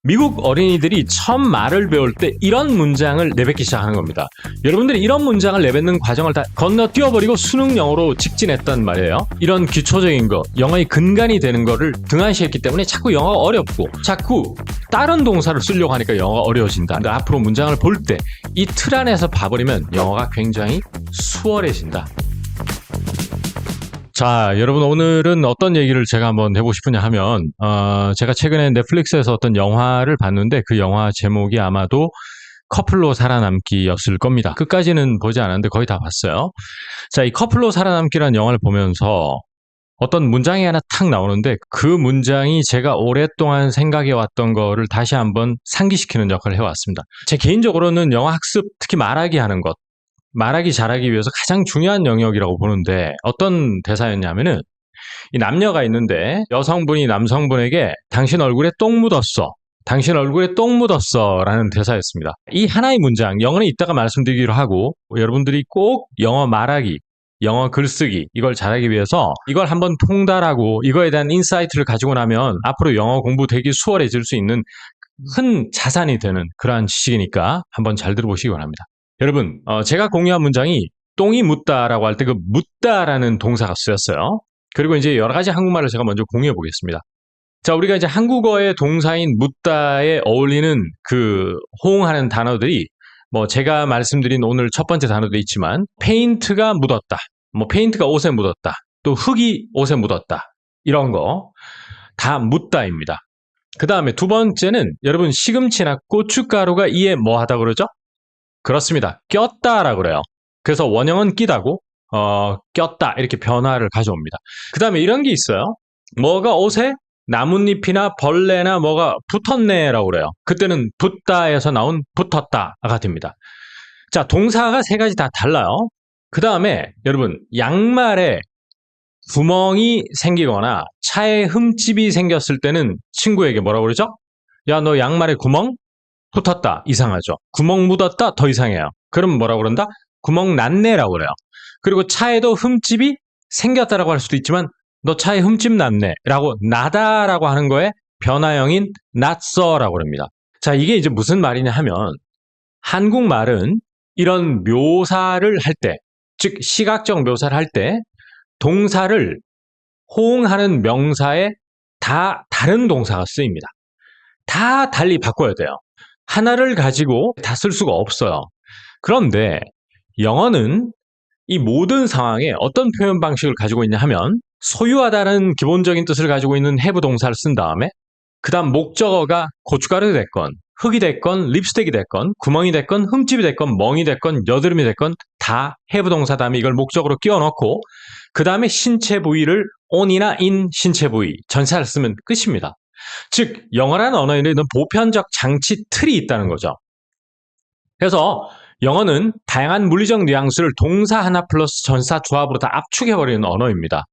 미국 어린이들이 처음 말을 배울 때 이런 문장을 내뱉기 시작하는 겁니다. 여러분들이 이런 문장을 내뱉는 과정을 다 건너뛰어버리고 수능 영어로 직진했단 말이에요. 이런 기초적인 거, 영어의 근간이 되는 거를 등한시했기 때문에 자꾸 영어가 어렵고 자꾸 다른 동사를 쓰려고 하니까 영어가 어려워진다. 근데 앞으로 문장을 볼 때 이 틀 안에서 봐버리면 영어가 굉장히 수월해진다. 자, 여러분 오늘은 어떤 얘기를 제가 한번 해보고 싶으냐 하면 제가 최근에 넷플릭스에서 어떤 영화를 봤는데 그 영화 제목이 아마도 커플로 살아남기였을 겁니다. 끝까지는 보지 않았는데 거의 다 봤어요. 자, 이 커플로 살아남기라는 영화를 보면서 어떤 문장이 하나 탁 나오는데 그 문장이 제가 오랫동안 생각해왔던 거를 다시 한번 상기시키는 역할을 해왔습니다. 제 개인적으로는 영화 학습, 특히 말하기 하는 것, 말하기 잘하기 위해서 가장 중요한 영역이라고 보는데 어떤 대사였냐면은 이 남녀가 있는데 여성분이 남성분에게 당신 얼굴에 똥 묻었어. 당신 얼굴에 똥 묻었어 라는 대사였습니다. 이 하나의 문장, 영어는 이따가 말씀드리기로 하고 여러분들이 꼭 영어 말하기, 영어 글쓰기 이걸 잘하기 위해서 이걸 한번 통달하고 이거에 대한 인사이트를 가지고 나면 앞으로 영어 공부 되게 수월해질 수 있는 큰 자산이 되는 그러한 지식이니까 한번 잘 들어보시기 바랍니다. 여러분, 제가 공유한 문장이 똥이 묻다라고 할 때 그 묻다라는 동사가 쓰였어요. 그리고 이제 여러 가지 한국말을 제가 먼저 공유해 보겠습니다. 자, 우리가 이제 한국어의 동사인 묻다에 어울리는 그 호응하는 단어들이 뭐 제가 말씀드린 오늘 첫 번째 단어도 있지만 페인트가 묻었다. 뭐 페인트가 옷에 묻었다. 또 흙이 옷에 묻었다. 이런 거 다 묻다입니다. 그 다음에 두 번째는 여러분 시금치나 고춧가루가 이에 뭐 하다 그러죠? 그렇습니다. 꼈다라고 그래요. 그래서 원형은 끼다고 꼈다 이렇게 변화를 가져옵니다. 그 다음에 이런 게 있어요. 뭐가 옷에 나뭇잎이나 벌레나 뭐가 붙었네라고 그래요. 그때는 붙다에서 나온 붙었다가 됩니다. 자, 동사가 세 가지 다 달라요. 그 다음에 여러분 양말에 구멍이 생기거나 차에 흠집이 생겼을 때는 친구에게 뭐라고 그러죠? 야, 너 양말에 구멍 붙었다. 이상하죠. 구멍 묻었다. 더 이상해요. 그럼 뭐라고 그런다? 구멍 났네라고 그래요. 그리고 차에도 흠집이 생겼다라고 할 수도 있지만 너 차에 흠집 났네 라고 나다라고 하는 거에 변화형인 났어라고 합니다. 자, 이게 이제 무슨 말이냐 하면 한국말은 이런 묘사를 할 때, 즉 시각적 묘사를 할 때 동사를 호응하는 명사에 다 다른 동사가 쓰입니다. 다 달리 바꿔야 돼요. 하나를 가지고 다 쓸 수가 없어요. 그런데 영어는 이 모든 상황에 어떤 표현 방식을 가지고 있냐 하면 소유하다는 기본적인 뜻을 가지고 있는 have 동사를 쓴 다음에 그 다음 목적어가 고춧가루 됐건 흙이 됐건 립스틱이 됐건 구멍이 됐건 흠집이 됐건 멍이 됐건 여드름이 됐건 다 have 동사 다음에 이걸 목적으로 끼워 넣고 그 다음에 신체 부위를 on이나 in 신체 부위 전사를 쓰면 끝입니다. 즉 영어라는 언어에는 보편적 장치 틀이 있다는 거죠. 그래서 영어는 다양한 물리적 뉘앙스를 동사 하나 플러스 전사 조합으로 다 압축해버리는 언어입니다.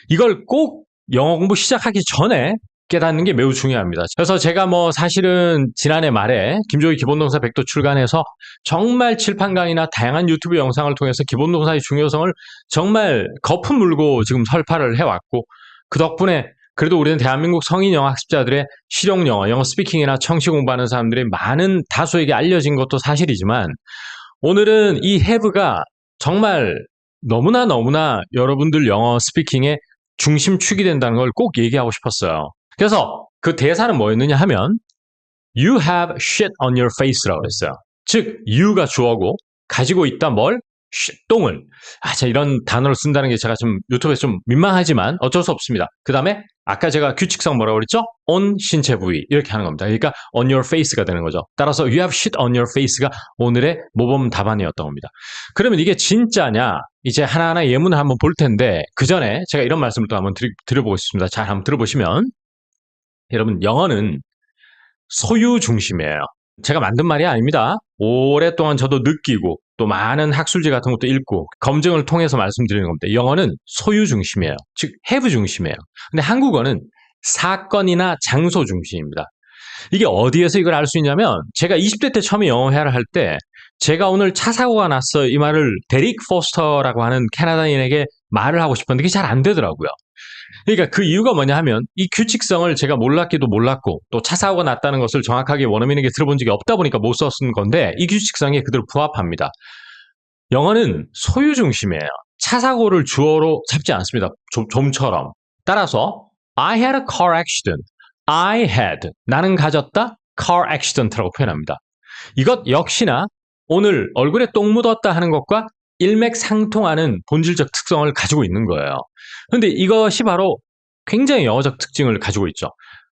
이걸 꼭 영어 공부 시작하기 전에 깨닫는 게 매우 중요합니다. 그래서 제가 뭐 사실은 지난해 말에 김조희 기본동사 100도 출간해서 정말 칠판강의나 다양한 유튜브 영상을 통해서 기본동사의 중요성을 정말 거품 물고 지금 설파를 해왔고 그 덕분에 그래도 우리는 대한민국 성인 영어 학습자들의 실용 영어, 영어 스피킹이나 청시 공부하는 사람들이 많은 다수에게 알려진 것도 사실이지만 오늘은 이 have가 정말 너무나 여러분들 영어 스피킹의 중심축이 된다는 걸 꼭 얘기하고 싶었어요. 그래서 그 대사는 뭐였느냐 하면 You have shit on your face라고 했어요. 즉, you가 주어고 가지고 있다 뭘? 똥을. 자, 이런 단어를 쓴다는 게 제가 좀 유튜브에서 좀 민망하지만 어쩔 수 없습니다. 그 다음에 아까 제가 규칙성 뭐라고 그랬죠? on 신체 부위 이렇게 하는 겁니다. 그러니까 on your face가 되는 거죠. 따라서 you have shit on your face가 오늘의 모범 답안이었던 겁니다. 그러면 이게 진짜냐? 이제 하나하나 예문을 한번 볼 텐데 그 전에 제가 이런 말씀을 또 한번 드려보고 싶습니다. 잘 한번 들어보시면 여러분 영어는 소유 중심이에요. 제가 만든 말이 아닙니다. 오랫동안 저도 느끼고 또 많은 학술지 같은 것도 읽고 검증을 통해서 말씀드리는 겁니다. 영어는 소유 중심이에요. 즉 have 중심이에요. 근데 한국어는 사건이나 장소 중심입니다. 이게 어디에서 이걸 알 수 있냐면 제가 20대 때 처음에 영어 회화를 할 때 제가 오늘 차 사고가 났어요. 이 말을 데릭 포스터라고 하는 캐나다인에게 말을 하고 싶었는데 그게 잘 안 되더라고요. 그러니까 그 이유가 뭐냐 하면 이 규칙성을 제가 몰랐기도 몰랐고 또 차 사고가 났다는 것을 정확하게 원어민 에게 들어본 적이 없다 보니까 못 썼은 건데 이 규칙성에 그대로 부합합니다. 영어는 소유 중심이에요. 차 사고를 주어로 잡지 않습니다. 좀처럼. 따라서 I had a car accident. I had. 나는 가졌다. car accident라고 표현합니다. 이것 역시나 오늘 얼굴에 똥 묻었다 하는 것과 일맥상통하는 본질적 특성을 가지고 있는 거예요. 그런데 이것이 바로 굉장히 영어적 특징을 가지고 있죠.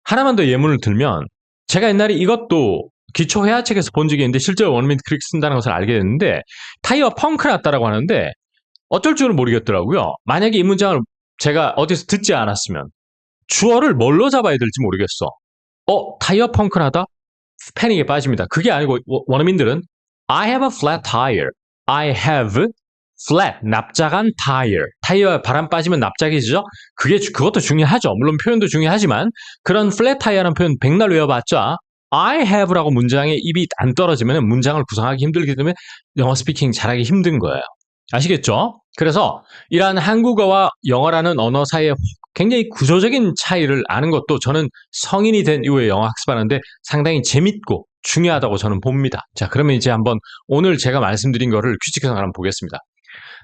하나만 더 예문을 들면 제가 옛날에 이것도 기초 회화책에서 본 적이 있는데 실제로 원어민 그렇게 쓴다는 것을 알게 됐는데 타이어 펑크 났다라고 하는데 어쩔 줄은 모르겠더라고요. 만약에 이 문장을 제가 어디서 듣지 않았으면 주어를 뭘로 잡아야 될지 모르겠어. 타이어 펑크 나다? 패닉에 빠집니다. 그게 아니고 원어민들은 I have a flat tire. I have flat, 납작한 tire. 타이어에 바람 빠지면 납작해지죠? 그것도 중요하죠. 물론 표현도 중요하지만 그런 flat tire라는 표현 백날 외워봤자 I have라고 문장에 입이 안 떨어지면 문장을 구성하기 힘들기 때문에 영어 스피킹 잘하기 힘든 거예요. 아시겠죠? 그래서 이러한 한국어와 영어라는 언어 사이에 굉장히 구조적인 차이를 아는 것도 저는 성인이 된 이후에 영어 학습하는데 상당히 재밌고 중요하다고 저는 봅니다. 자, 그러면 이제 한번 오늘 제가 말씀드린 거를 규칙성을 한번 보겠습니다.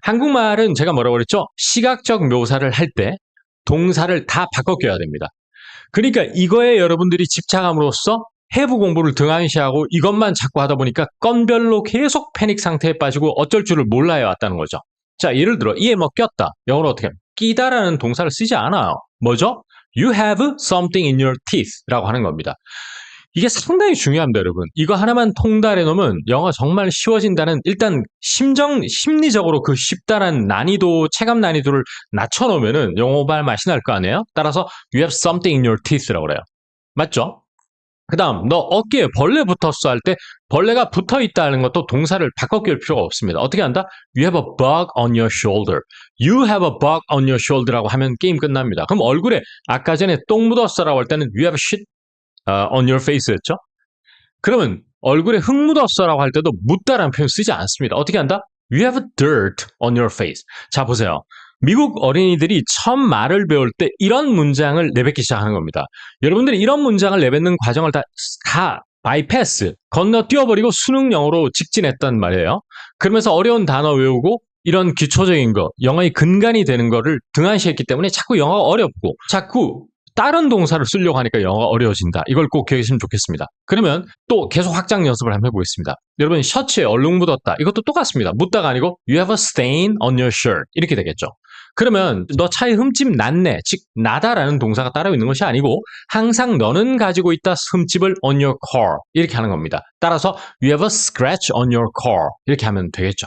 한국말은 제가 뭐라고 그랬죠? 시각적 묘사를 할 때 동사를 다 바꿔 껴야 됩니다. 그러니까 이거에 여러분들이 집착함으로써 have 공부를 등한시하고 이것만 자꾸 하다 보니까 건별로 계속 패닉 상태에 빠지고 어쩔 줄을 몰라야 왔다는 거죠. 자, 예를 들어 이에 뭐 꼈다. 영어로 어떻게 하면 끼다라는 동사를 쓰지 않아요. 뭐죠? You have something in your teeth 라고 하는 겁니다. 이게 상당히 중요합니다, 여러분. 이거 하나만 통달해 놓으면 영어 정말 쉬워진다는 일단 심리적으로 그 쉽다는 난이도, 체감 난이도를 낮춰놓으면은 영어발 맛이 날 거 아니에요? 따라서 you have something in your teeth라고 그래요. 맞죠? 그 다음, 너 어깨에 벌레 붙었어 할 때 벌레가 붙어 있다는 것도 동사를 바꿔 끼울 필요가 없습니다. 어떻게 한다? You have a bug on your shoulder. You have a bug on your shoulder라고 하면 게임 끝납니다. 그럼 얼굴에 아까 전에 똥 묻었어라고 할 때는 you have shit on your face였죠? 그러면 얼굴에 흙 묻었어라고 할 때도 묻다라는 표현 쓰지 않습니다. 어떻게 한다? You have dirt on your face. 자, 보세요. 미국 어린이들이 처음 말을 배울 때 이런 문장을 내뱉기 시작하는 겁니다. 여러분들이 이런 문장을 내뱉는 과정을 다 바이패스, 건너뛰어버리고 수능 영어로 직진했단 말이에요. 그러면서 어려운 단어 외우고 이런 기초적인 거, 영어의 근간이 되는 거를 등한시했기 때문에 자꾸 영어가 어렵고 자꾸 다른 동사를 쓰려고 하니까 영어가 어려워진다. 이걸 꼭 기억하시면 좋겠습니다. 그러면 또 계속 확장 연습을 한번 해보겠습니다. 여러분 셔츠에 얼룩 묻었다. 이것도 똑같습니다. 묻다가 아니고 You have a stain on your shirt. 이렇게 되겠죠. 그러면 너 차에 흠집 났네. 즉 나다라는 동사가 따로 있는 것이 아니고 항상 너는 가지고 있다 흠집을 on your car. 이렇게 하는 겁니다. 따라서 You have a scratch on your car. 이렇게 하면 되겠죠.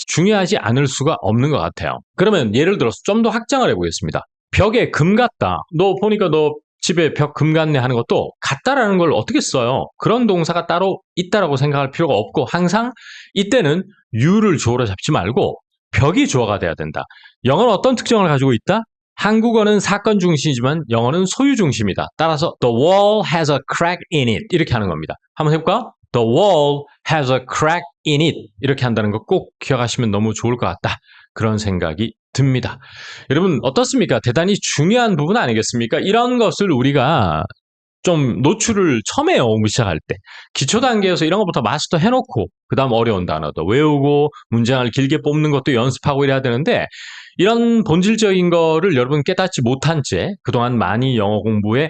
중요하지 않을 수가 없는 것 같아요. 그러면 예를 들어서 좀 더 확장을 해보겠습니다. 벽에 금 같다. 너 보니까 너 집에 벽 금 같네 하는 것도 같다라는 걸 어떻게 써요? 그런 동사가 따로 있다라고 생각할 필요가 없고 항상 이때는 you를 주어로 잡지 말고 벽이 주어가 돼야 된다. 영어는 어떤 특징을 가지고 있다? 한국어는 사건 중심이지만 영어는 소유 중심이다. 따라서 the wall has a crack in it 이렇게 하는 겁니다. 한번 해볼까요? The wall has a crack in it 이렇게 한다는 거 꼭 기억하시면 너무 좋을 것 같다. 그런 생각이 듭니다. 여러분 어떻습니까? 대단히 중요한 부분 아니겠습니까? 이런 것을 우리가 좀 노출을 처음에 영어 공부 시작할 때 기초 단계에서 이런 것부터 마스터 해놓고 그 다음 어려운 단어도 외우고 문장을 길게 뽑는 것도 연습하고 이래야 되는데 이런 본질적인 거를 여러분 깨닫지 못한 채 그동안 많이 영어 공부에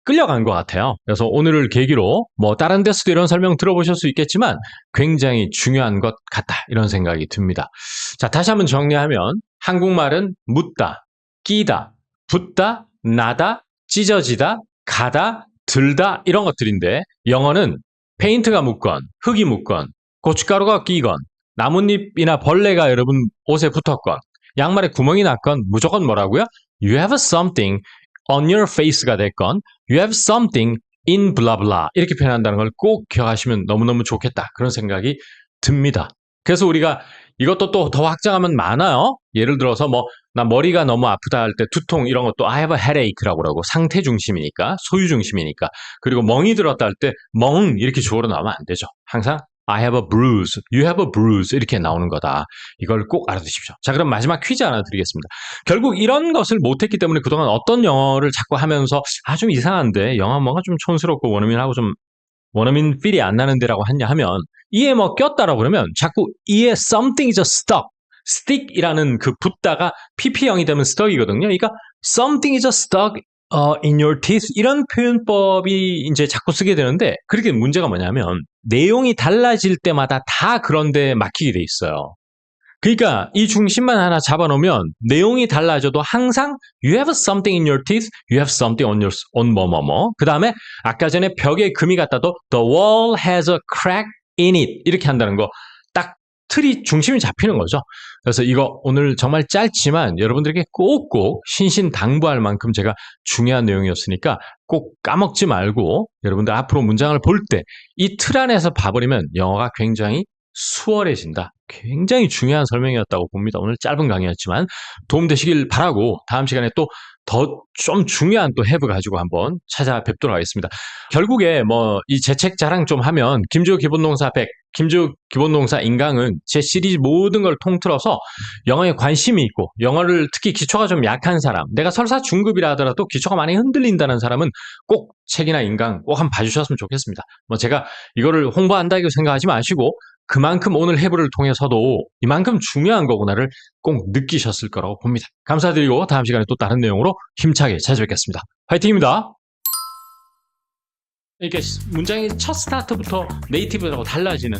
끌려간 것 같아요. 그래서 오늘을 계기로 뭐 다른 데서도 이런 설명 들어보실 수 있겠지만 굉장히 중요한 것 같다 이런 생각이 듭니다. 자, 다시 한번 정리하면 한국말은 묻다, 끼다, 붙다, 나다, 찢어지다, 가다, 들다 이런 것들인데 영어는 페인트가 묻건, 흙이 묻건, 고춧가루가 끼건, 나뭇잎이나 벌레가 여러분 옷에 붙었건, 양말에 구멍이 났건 무조건 뭐라고요? You have something on your face가 됐건 You have something in blah blah 이렇게 표현한다는 걸 꼭 기억하시면 너무너무 좋겠다 그런 생각이 듭니다. 그래서 우리가 이것도 또 더 확장하면 많아요. 예를 들어서 뭐 나 머리가 너무 아프다 할 때 두통 이런 것도 I have a headache라고 그러고 상태 중심이니까 소유 중심이니까 그리고 멍이 들었다 할 때 멍 이렇게 주어로 나오면 안 되죠. 항상 I have a bruise, you have a bruise 이렇게 나오는 거다. 이걸 꼭 알아두십시오. 자, 그럼 마지막 퀴즈 하나 드리겠습니다. 결국 이런 것을 못했기 때문에 그동안 어떤 영어를 자꾸 하면서 좀 이상한데 영어 뭔가 좀 촌스럽고 원어민하고 좀 원어민 필이 안 나는데라고 하냐 하면 이에 뭐 꼈다라고 그러면 자꾸 이에 something is stuck, stick이라는 그 붙다가 pp형이 되면 stuck이거든요. 그러니까 something is stuck in your teeth 이런 표현법이 이제 자꾸 쓰게 되는데 그렇게 문제가 뭐냐면 내용이 달라질 때마다 다 그런데 막히게 돼 있어요. 그러니까 이 중심만 하나 잡아놓으면 내용이 달라져도 항상 you have something in your teeth, you have something on 뭐뭐뭐. 그 다음에 아까 전에 벽에 금이 갔다도 the wall has a crack in it 이렇게 한다는 거 딱 틀이 중심이 잡히는 거죠. 그래서 이거 오늘 정말 짧지만 여러분들에게 꼭꼭 신신당부할 만큼 제가 중요한 내용이었으니까 꼭 까먹지 말고 여러분들 앞으로 문장을 볼 때 이 틀 안에서 봐버리면 영어가 굉장히 수월해진다. 굉장히 중요한 설명이었다고 봅니다. 오늘 짧은 강의였지만 도움되시길 바라고 다음 시간에 또 더 좀 중요한 또 해브 가지고 한번 찾아뵙도록 하겠습니다. 결국에 뭐 이 제 책 자랑 좀 하면 김주호 기본동사 100, 김주호 기본동사 인강은 제 시리즈 모든 걸 통틀어서 영어에 관심이 있고 영어를 특히 기초가 좀 약한 사람, 내가 설사 중급이라 하더라도 기초가 많이 흔들린다는 사람은 꼭 책이나 인강 꼭 한번 봐주셨으면 좋겠습니다. 뭐 제가 이거를 홍보한다고 생각하지 마시고 그만큼 오늘 해부를 통해서도 이만큼 중요한 거구나를 꼭 느끼셨을 거라고 봅니다. 감사드리고 다음 시간에 또 다른 내용으로 힘차게 찾아뵙겠습니다. 화이팅입니다. 이렇게 문장의 첫 스타트부터 네이티브하고 달라지는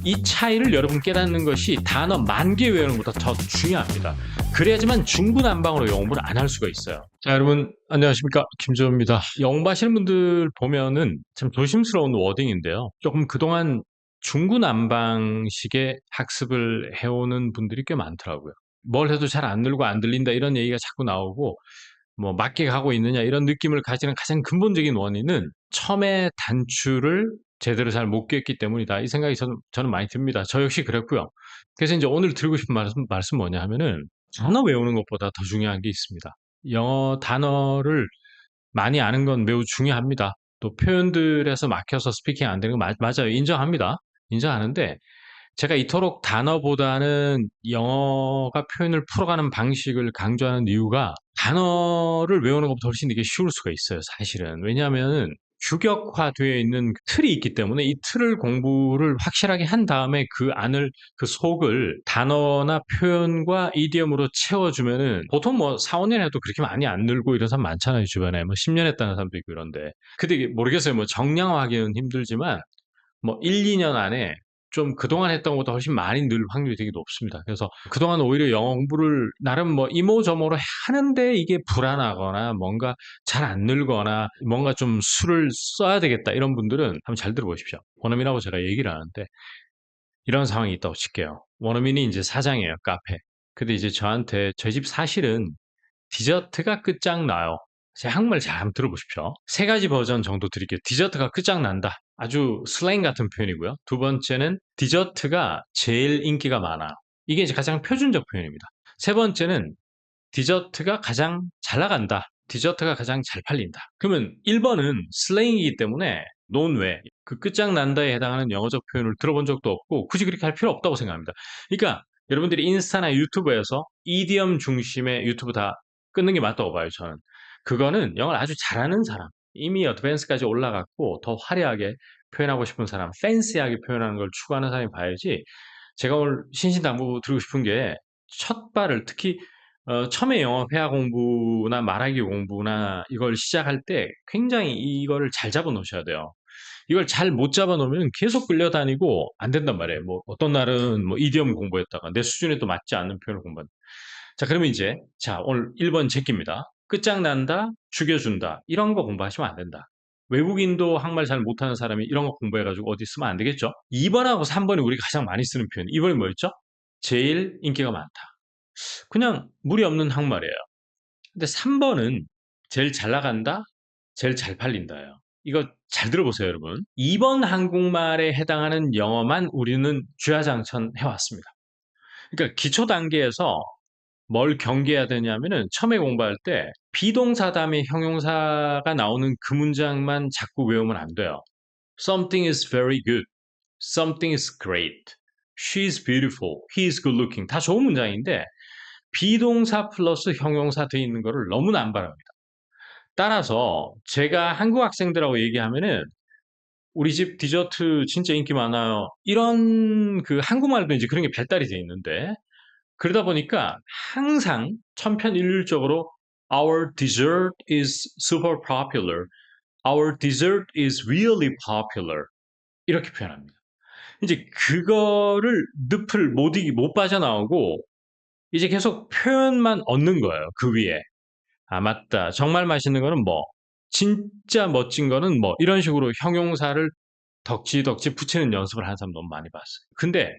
이 차이를 여러분 깨닫는 것이 단어 10,000개 외우는 것보다 더 중요합니다. 그래야지만 중구난방으로 영어 공부를 안 할 수가 있어요. 자, 여러분 안녕하십니까, 김주호입니다. 영어 공부하시는 분들 보면은 참 조심스러운 워딩인데요. 조금 그동안 중구난방식의 학습을 해오는 분들이 꽤 많더라고요. 뭘 해도 잘 안 늘고 안 들린다 이런 얘기가 자꾸 나오고 뭐 맞게 가고 있느냐 이런 느낌을 가지는 가장 근본적인 원인은 처음에 단추를 제대로 잘 못 꿰었기 때문이다. 이 생각이 저는 많이 듭니다. 저 역시 그랬고요. 그래서 이제 오늘 드리고 싶은 말씀 뭐냐 하면은 단어 외우는 것보다 더 중요한 게 있습니다. 영어 단어를 많이 아는 건 매우 중요합니다. 또 표현들에서 막혀서 스피킹 안 되는 거 맞아요. 인정합니다. 인정하는데 제가 이토록 단어보다는 영어가 표현을 풀어가는 방식을 강조하는 이유가 단어를 외우는 것보다 훨씬 이게 쉬울 수가 있어요, 사실은. 왜냐하면 규격화되어 있는 틀이 있기 때문에 이 틀을 공부를 확실하게 한 다음에 그 안을, 그 속을 단어나 표현과 이디엄으로 채워주면은 보통 뭐 4, 5년 해도 그렇게 많이 안 늘고 이런 사람 많잖아요, 주변에. 뭐 10년 했다는 사람도 있고 이런데. 근데 모르겠어요. 뭐 정량화하기는 힘들지만 뭐 1, 2년 안에 좀 그동안 했던 것보다 훨씬 많이 늘 확률이 되게 높습니다. 그래서 그동안 오히려 영어 공부를 나름 뭐 이모저모로 하는데 이게 불안하거나 뭔가 잘 안 늘거나 뭔가 좀 수를 써야 되겠다 이런 분들은 한번 잘 들어보십시오. 원어민하고 제가 얘기를 하는데 이런 상황이 있다고 칠게요. 원어민이 이제 사장이에요, 카페. 근데 이제 저한테 저희 집 사실은 디저트가 끝장나요. 제 한국말 잘 한번 들어보십시오. 세 가지 버전 정도 드릴게요. 디저트가 끝장난다. 아주 슬랭 같은 표현이고요. 두 번째는 디저트가 제일 인기가 많아. 이게 이제 가장 표준적 표현입니다. 세 번째는 디저트가 가장 잘 나간다. 디저트가 가장 잘 팔린다. 그러면 1번은 슬랭이기 때문에 논외, 그 끝장난다에 해당하는 영어적 표현을 들어본 적도 없고 굳이 그렇게 할 필요 없다고 생각합니다. 그러니까 여러분들이 인스타나 유튜브에서 이디엄 중심의 유튜브 다 끊는 게 맞다고 봐요, 저는. 그거는 영어를 아주 잘하는 사람, 이미 어드밴스까지 올라갔고 더 화려하게 표현하고 싶은 사람, 팬시하게 표현하는 걸 추구하는 사람이 봐야지. 제가 오늘 신신당부 드리고 싶은 게 첫 발을 특히 처음에 영어 회화 공부나 말하기 공부나 이걸 시작할 때 굉장히 이거를 잘 잡아 놓으셔야 돼요. 이걸 잘 못 잡아 놓으면 계속 끌려다니고 안 된단 말이에요. 뭐 어떤 날은 뭐 이디엄 공부했다가 내 수준에 또 맞지 않는 표현을 공부한다. 자, 그러면 이제 자, 오늘 1번 제끼입니다. 끝장난다, 죽여준다. 이런 거 공부하시면 안 된다. 외국인도 한국말 잘 못하는 사람이 이런 거 공부해가지고 어디 쓰면 안 되겠죠? 2번하고 3번이 우리가 가장 많이 쓰는 표현. 2번이 뭐였죠? 제일 인기가 많다. 그냥 무리 없는 한국말이에요. 근데 3번은 제일 잘 나간다, 제일 잘 팔린다예요. 이거 잘 들어보세요, 여러분. 2번 한국말에 해당하는 영어만 우리는 주야장천 해왔습니다. 그러니까 기초 단계에서 뭘 경계해야 되냐면은 처음에 공부할 때 비동사 다음에 형용사가 나오는 그 문장만 자꾸 외우면 안 돼요. Something is very good. something is great, she's beautiful, he's good looking 다 좋은 문장인데 비동사 플러스 형용사 돼 있는 거를 너무나 안 바랍니다. 따라서 제가 한국 학생들하고 얘기하면은 우리 집 디저트 진짜 인기 많아요. 이런 그 한국말도 이제 그런 게 발달이 돼 있는데 그러다 보니까 항상 천편일률적으로 our dessert is super popular. Our dessert is really popular. 이렇게 표현합니다. 이제 그거를 늪을 못 빠져나오고 이제 계속 표현만 얻는 거예요. 그 위에. 아, 맞다. 정말 맛있는 거는 뭐, 진짜 멋진 거는 뭐, 이런 식으로 형용사를 덕지덕지 붙이는 연습을 하는 사람 너무 많이 봤어요. 근데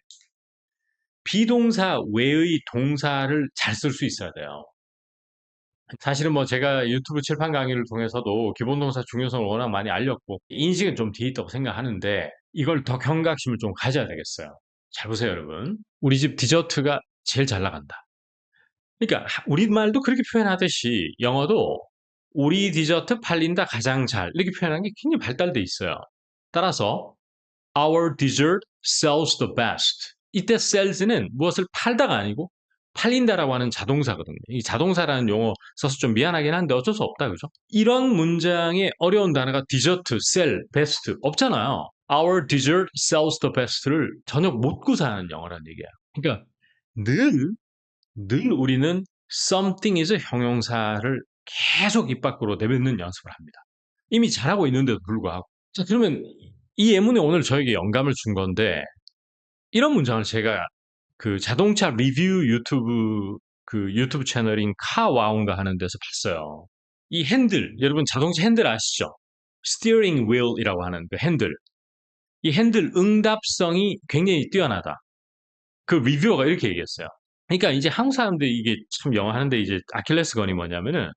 비동사 외의 동사를 잘 쓸 수 있어야 돼요. 사실은 뭐 제가 유튜브 칠판 강의를 통해서도 기본동사 중요성을 워낙 많이 알렸고 인식은 좀 뒤에 있다고 생각하는데 이걸 더 경각심을 좀 가져야 되겠어요. 잘 보세요, 여러분. 우리 집 디저트가 제일 잘 나간다. 그러니까 우리말도 그렇게 표현하듯이 영어도 우리 디저트 팔린다 가장 잘 이렇게 표현하는 게 굉장히 발달돼 있어요. 따라서 our dessert sells the best. 이때 sells는 무엇을 팔다가 아니고 팔린다라고 하는 자동사거든요. 이 자동사라는 용어 써서 좀 미안하긴 한데 어쩔 수 없다, 그죠? 이런 문장에 어려운 단어가 디저트, sell, best 없잖아요. Our dessert sells the best를 전혀 못 구사하는 영어라는 얘기예요. 그러니까 늘 우리는 something is 형용사를 계속 입 밖으로 내뱉는 연습을 합니다. 이미 잘하고 있는데도 불구하고. 자, 그러면 이 예문이 오늘 저에게 영감을 준 건데 이런 문장을 제가 그 자동차 리뷰 유튜브 채널인 카와운가 하는 데서 봤어요. 이 핸들, 여러분 자동차 핸들 아시죠? 스티어링 휠이라고 하는 그 핸들. 이 핸들 응답성이 굉장히 뛰어나다. 그 리뷰어가 이렇게 얘기했어요. 그러니까 이제 한국 사람들이 이게 참 영어 하는데 이제 아킬레스건이 뭐냐면은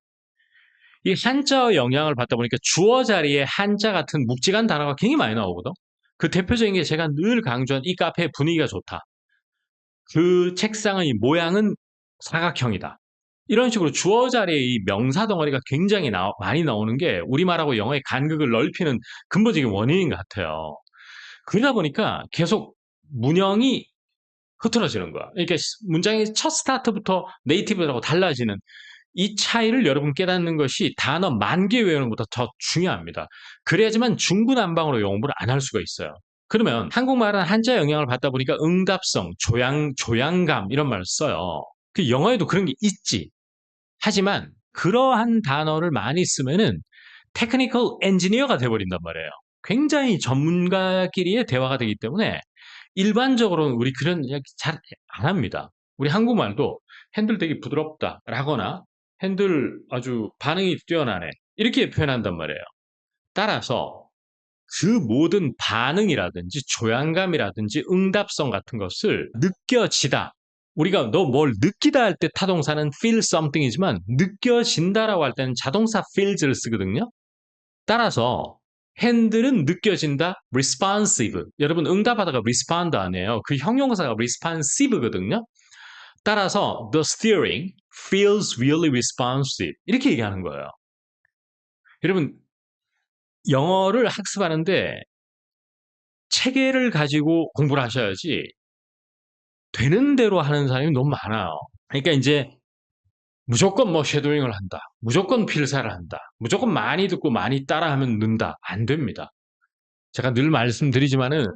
이 한자어 영향을 받다 보니까 주어 자리에 한자 같은 묵직한 단어가 굉장히 많이 나오거든. 그 대표적인 게 제가 늘 강조한 이 카페의 분위기가 좋다. 그 책상의 모양은 사각형이다. 이런 식으로 주어 자리에 이 명사 덩어리가 굉장히 많이 나오는 게 우리말하고 영어의 간극을 넓히는 근본적인 원인인 것 같아요. 그러다 보니까 계속 문형이 흐트러지는 거야. 그러니까 문장의 첫 스타트부터 네이티브하고 달라지는 이 차이를 여러분 깨닫는 것이 단어 10,000개 외우는 것보다 더 중요합니다. 그래야지만 중구난방으로 영어 공부를 안 할 수가 있어요. 그러면 한국말은 한자 영향을 받다 보니까 응답성, 조양감 이런 말을 써요. 그 영어에도 그런 게 있지. 하지만 그러한 단어를 많이 쓰면은 테크니컬 엔지니어가 돼버린단 말이에요. 굉장히 전문가끼리의 대화가 되기 때문에 일반적으로는 우리 그런 이야기 잘 안 합니다. 우리 한국말도 핸들 되게 부드럽다 라거나 핸들 아주 반응이 뛰어나네 이렇게 표현한단 말이에요. 따라서 그 모든 반응이라든지 조양감이라든지 응답성 같은 것을 느껴지다. 우리가 너 뭘 느끼다 할 때 타동사는 feel something이지만 느껴진다라고 할 때는 자동사 feels를 쓰거든요. 따라서 핸들은 느껴진다, responsive. 여러분 응답하다가 respond 아니에요. 그 형용사가 responsive거든요. 따라서 the steering feels really responsive. 이렇게 얘기하는 거예요. 여러분 영어를 학습하는데 체계를 가지고 공부를 하셔야지 되는 대로 하는 사람이 너무 많아요. 그러니까 이제 무조건 뭐 쉐도잉을 한다. 무조건 필사를 한다. 무조건 많이 듣고 많이 따라하면 는다. 안 됩니다. 제가 늘 말씀드리지만은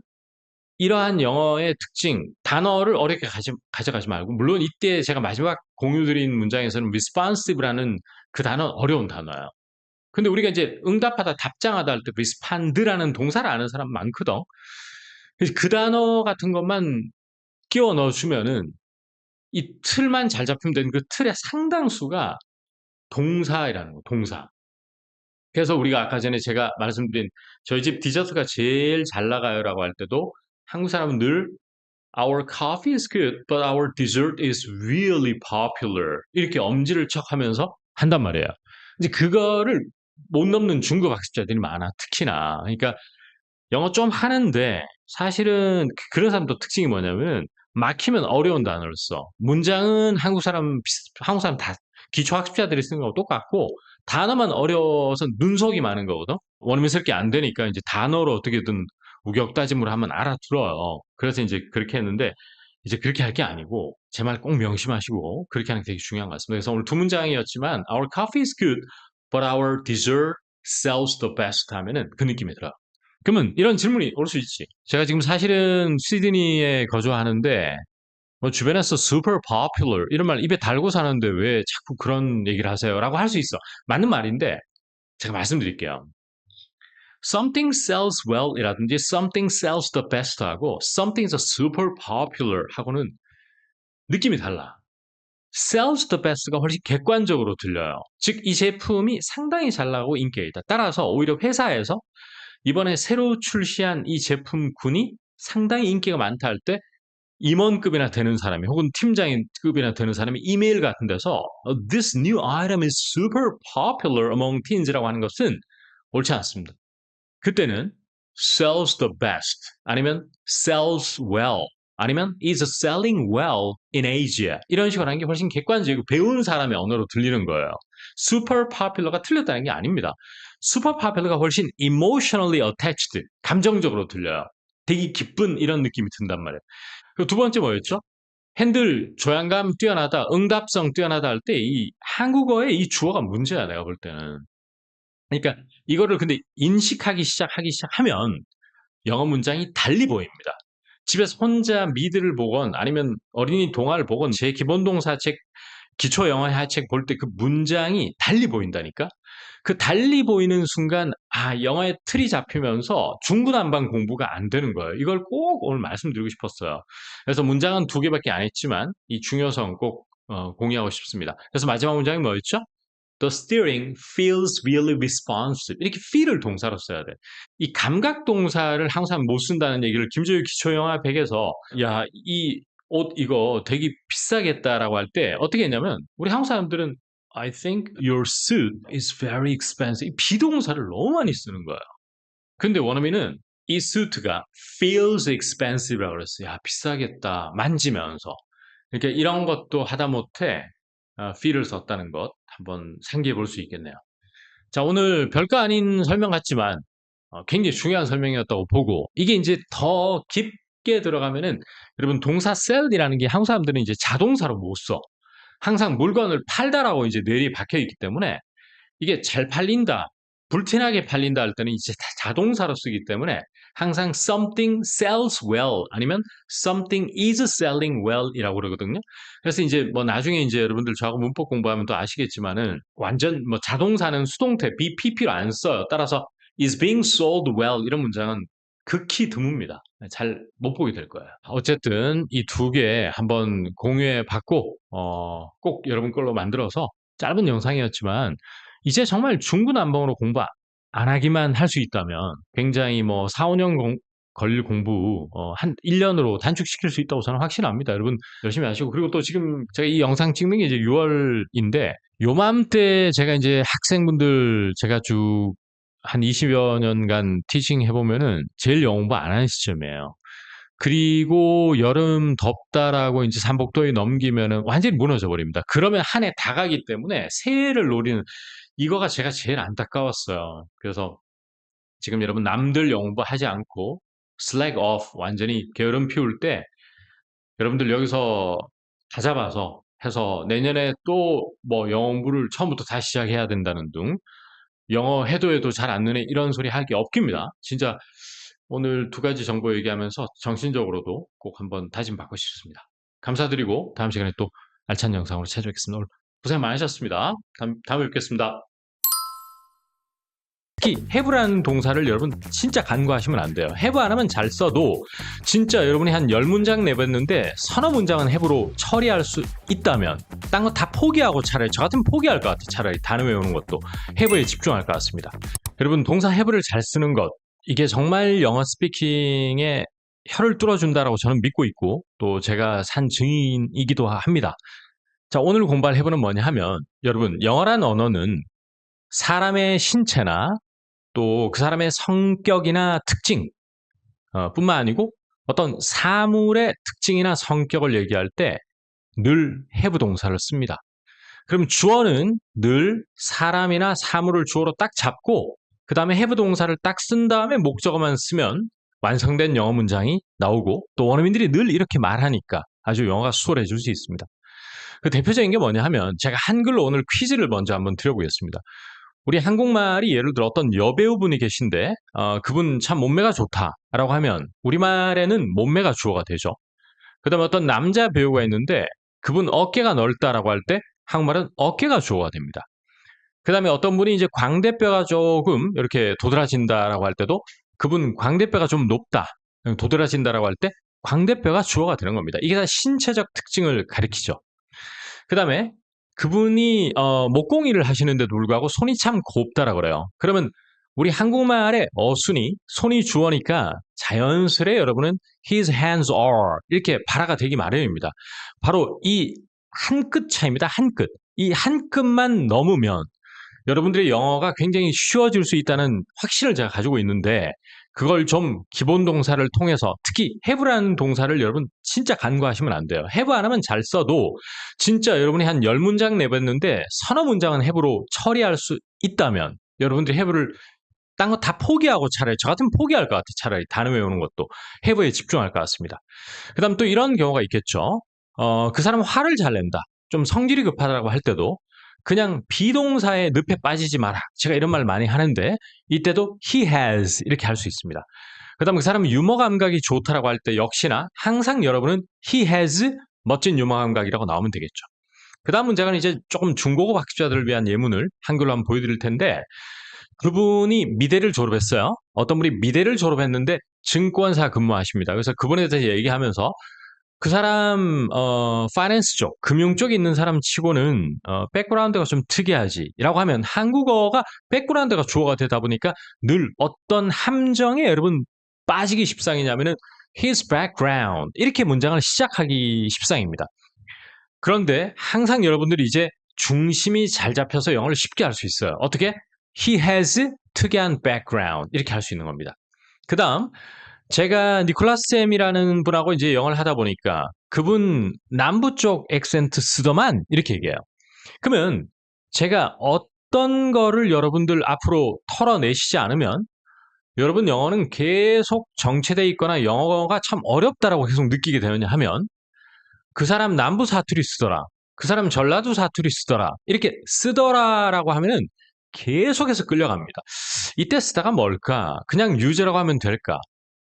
이러한 영어의 특징, 단어를 어렵게 가져가지 말고 물론 이때 제가 마지막 공유드린 문장에서는 responsive라는 그 단어는 어려운 단어예요. 근데 우리가 이제 응답하다, 답장하다 할 때 respond라는 동사를 아는 사람 많거든. 그래서 그 단어 같은 것만 끼워 넣어주면은 이 틀만 잘 잡히면 되는 그 틀의 상당수가 동사이라는 거, 동사. 그래서 우리가 아까 전에 제가 말씀드린 저희 집 디저트가 제일 잘 나가요라고 할 때도 한국 사람은 늘 Our coffee is good, but our dessert is really popular. 이렇게 엄지를 척 하면서 한단 말이에요. 이제 그거를 못 넘는 중급 학습자들이 많아, 특히나. 그러니까 영어 좀 하는데 사실은 그런 사람도 특징이 뭐냐면 막히면 어려운 단어를 써. 문장은 한국 사람 다 기초 학습자들이 쓰는 거하고 똑같고 단어만 어려워서 눈속이 많은 거거든. 원어민스럽게 안 되니까 이제 단어로 어떻게든 우격다짐으로 하면 알아들어요. 그래서 이제 그렇게 했는데 이제 그렇게 할 게 아니고 제 말 꼭 명심하시고 그렇게 하는 게 되게 중요한 것 같습니다. 그래서 오늘 두 문장이었지만 Our coffee is good, but our dessert sells the best 하면은 그 느낌이 들어요. 그러면 이런 질문이 올 수 있지. 제가 지금 사실은 시드니에 거주하는데 뭐 주변에서 super popular 이런 말 입에 달고 사는데 왜 자꾸 그런 얘기를 하세요? 라고 할 수 있어. 맞는 말인데 제가 말씀드릴게요. Something sells well 이라든지 something sells the best 하고 something is super popular 하고는 느낌이 달라. sells the best가 훨씬 객관적으로 들려요. 즉, 이 제품이 상당히 잘 나가고 인기가 있다. 따라서 오히려 회사에서 이번에 새로 출시한 이 제품군이 상당히 인기가 많다 할 때 임원급이나 되는 사람이 혹은 팀장급이나 되는 사람이 이메일 같은 데서 This new item is super popular among teens라고 하는 것은 옳지 않습니다. 그때는 sells the best 아니면 sells well 아니면 is selling well in Asia 이런 식으로 하는 게 훨씬 객관적이고 배운 사람의 언어로 들리는 거예요. super popular가 틀렸다는 게 아닙니다. super popular가 훨씬 emotionally attached 감정적으로 들려요. 되게 기쁜 이런 느낌이 든단 말이에요. 그리고 두 번째 뭐였죠? 핸들 조향감 뛰어나다, 응답성 뛰어나다 할 때 이 한국어의 이 주어가 문제야 내가 볼 때는. 그러니까 이거를 근데 인식하기 시작하면 영어 문장이 달리 보입니다. 집에서 혼자 미드를 보건 아니면 어린이 동화를 보건 제 기본 동사책, 기초 영어 하책 볼 때 그 문장이 달리 보인다니까? 그 달리 보이는 순간 영어의 틀이 잡히면서 중구난방 공부가 안 되는 거예요. 이걸 꼭 오늘 말씀드리고 싶었어요. 그래서 문장은 2개밖에 안 했지만 이 중요성 꼭 공유하고 싶습니다. 그래서 마지막 문장이 뭐였죠? The steering feels really responsive. 이렇게 feel을 동사로 써야 돼. 이 감각 동사를 항상 못 쓴다는 얘기를 김조율 기초영화 100에서 야, 이 옷 이거 되게 비싸겠다라고 할 때 어떻게 했냐면 우리 한국 사람들은 I think your suit is very expensive. 비동사를 너무 많이 쓰는 거예요. 근데 원어민은 이 suit가 feels expensive라고 그랬어요. 야, 비싸겠다. 만지면서. 그러니까 이런 것도 하다못해 feel을 썼다는 것 한번 상기해 볼 수 있겠네요. 자, 오늘 별거 아닌 설명 같지만 굉장히 중요한 설명이었다고 보고 이게 이제 더 깊게 들어가면은 여러분 동사 sell이라는 게 한국 사람들은 이제 자동사로 못 써. 항상 물건을 팔다라고 이제 뇌리에 박혀 있기 때문에 이게 잘 팔린다, 불티나게 팔린다 할 때는 이제 다 자동사로 쓰기 때문에 항상 something sells well 아니면 something is selling well 이라고 그러거든요. 그래서 이제 뭐 나중에 이제 여러분들 저하고 문법 공부하면 또 아시겠지만은 완전 뭐 자동사는 수동태 BPP로 안 써요. 따라서 is being sold well 이런 문장은 극히 드뭅니다. 잘 못 보게 될 거예요. 어쨌든 이 2개 한번 공유해 봤고 꼭 여러분 걸로 만들어서 짧은 영상이었지만 이제 정말 중구난방으로 공부 안 하기만 할 수 있다면 굉장히 뭐 4, 5년 걸릴 공부 한 1년으로 단축시킬 수 있다고 저는 확신합니다. 여러분 열심히 하시고 그리고 또 지금 제가 이 영상 찍는 게 이제 6월인데 요맘때 제가 이제 학생분들 제가 쭉 한 20여 년간 티칭 해보면은 제일 영어 공부 안 하는 시점이에요. 그리고 여름 덥다라고 이제 삼복도에 넘기면은 완전히 무너져 버립니다. 그러면 한 해 다 가기 때문에 새해를 노리는 이거가 제가 제일 안타까웠어요. 그래서 지금 여러분 남들 영어 공부하지 않고 slack off 완전히 게으름 피울 때 여러분들 여기서 다 잡아서 해서 내년에 또 뭐 영어 공부를 처음부터 다시 시작해야 된다는 등 영어 해도 잘 안 느네 이런 소리 할 게 없깁니다. 진짜 오늘 2가지 정보 얘기하면서 정신적으로도 꼭 한번 다짐 받고 싶습니다. 감사드리고 다음 시간에 또 알찬 영상으로 찾아뵙겠습니다. 오늘 고생 많으셨습니다. 다음에 뵙겠습니다. 특히 have라는 동사를 여러분 진짜 간과하시면 안 돼요. have 안 하면 잘 써도 진짜 여러분이 한 10문장 내봤는데 서너 문장은 have로 처리할 수 있다면 딴 거 다 포기하고 차라리 저 같으면 포기할 것 같아요. 차라리 단어 외우는 것도 have에 집중할 것 같습니다. 여러분 동사 have를 잘 쓰는 것 이게 정말 영어 스피킹에 혀를 뚫어준다라고 저는 믿고 있고 또 제가 산 증인이기도 합니다. 자, 오늘 공부할 have는 뭐냐 하면 여러분 영어란 언어는 사람의 신체나 또 그 사람의 성격이나 특징 뿐만 아니고 어떤 사물의 특징이나 성격을 얘기할 때 늘 have 동사를 씁니다. 그럼 주어는 늘 사람이나 사물을 주어로 딱 잡고 그 다음에 have 동사를 딱 쓴 다음에 목적어만 쓰면 완성된 영어 문장이 나오고 또 원어민들이 늘 이렇게 말하니까 아주 영어가 수월해질 수 있습니다. 그 대표적인 게 뭐냐 하면 제가 한글로 오늘 퀴즈를 먼저 한번 드려보겠습니다. 우리 한국말이 예를 들어 어떤 여배우분이 계신데 그분 참 몸매가 좋다라고 하면 우리말에는 몸매가 주어가 되죠. 그 다음에 어떤 남자 배우가 있는데 그분 어깨가 넓다라고 할 때 한국말은 어깨가 주어가 됩니다. 그 다음에 어떤 분이 이제 광대뼈가 조금 이렇게 도드라진다라고 할 때도 그분 광대뼈가 좀 높다, 도드라진다라고 할 때 광대뼈가 주어가 되는 겁니다. 이게 다 신체적 특징을 가리키죠. 그 다음에 그분이 목공일을 하시는데도 불구하고 손이 참 곱다라고 그래요. 그러면 우리 한국말의 어순이 손이 주어니까 자연스레 여러분은 his hands are 이렇게 발화가 되기 마련입니다. 바로 이 한 끗 차이입니다. 한 끗. 이 한 끗만 넘으면 여러분들의 영어가 굉장히 쉬워질 수 있다는 확신을 제가 가지고 있는데 그걸 좀 기본 동사를 통해서 특히 have라는 동사를 여러분 진짜 간과하시면 안 돼요. have 안 하면 잘 써도 진짜 여러분이 한 10문장 내봤는데 서너 문장은 have로 처리할 수 있다면 여러분들이 have를 딴 거 다 포기하고 차라리 저 같으면 포기할 것 같아요. 차라리 단어 외우는 것도 have에 집중할 것 같습니다. 그 다음 또 이런 경우가 있겠죠. 그 사람은 화를 잘 낸다. 좀 성질이 급하다고 할 때도 그냥 비동사의 늪에 빠지지 마라. 제가 이런 말 많이 하는데 이때도 he has 이렇게 할 수 있습니다. 그 다음 그 사람은 유머 감각이 좋다라고 할 때 역시나 항상 여러분은 he has 멋진 유머 감각이라고 나오면 되겠죠. 그 다음 문제는 이제 조금 중고급 학습자들을 위한 예문을 한글로 한번 보여드릴 텐데 그분이 미대를 졸업했어요. 어떤 분이 미대를 졸업했는데 증권사 근무하십니다. 그래서 그분에 대해서 얘기하면서 그 사람 파이낸스 쪽, 금융 쪽에 있는 사람 치고는 백그라운드가 좀 특이하지라고 하면 한국어가 백그라운드가 주어가 되다 보니까 늘 어떤 함정에 여러분 빠지기 십상이냐면은 his background 이렇게 문장을 시작하기 십상입니다. 그런데 항상 여러분들이 이제 중심이 잘 잡혀서 영어를 쉽게 할 수 있어요. 어떻게? He has 특이한 background 이렇게 할 수 있는 겁니다. 그 다음 제가 니콜라스 쌤이라는 분하고 이제 영어를 하다 보니까 그분 남부 쪽 액센트 쓰더만 이렇게 얘기해요. 그러면 제가 어떤 거를 여러분들 앞으로 털어내시지 않으면 여러분 영어는 계속 정체되어 있거나 영어가 참 어렵다라고 계속 느끼게 되느냐 하면 그 사람 남부 사투리 쓰더라. 그 사람 전라도 사투리 쓰더라. 이렇게 쓰더라라고 하면은 계속해서 끌려갑니다. 이때 쓰다가 뭘까? 그냥 유저라고 하면 될까?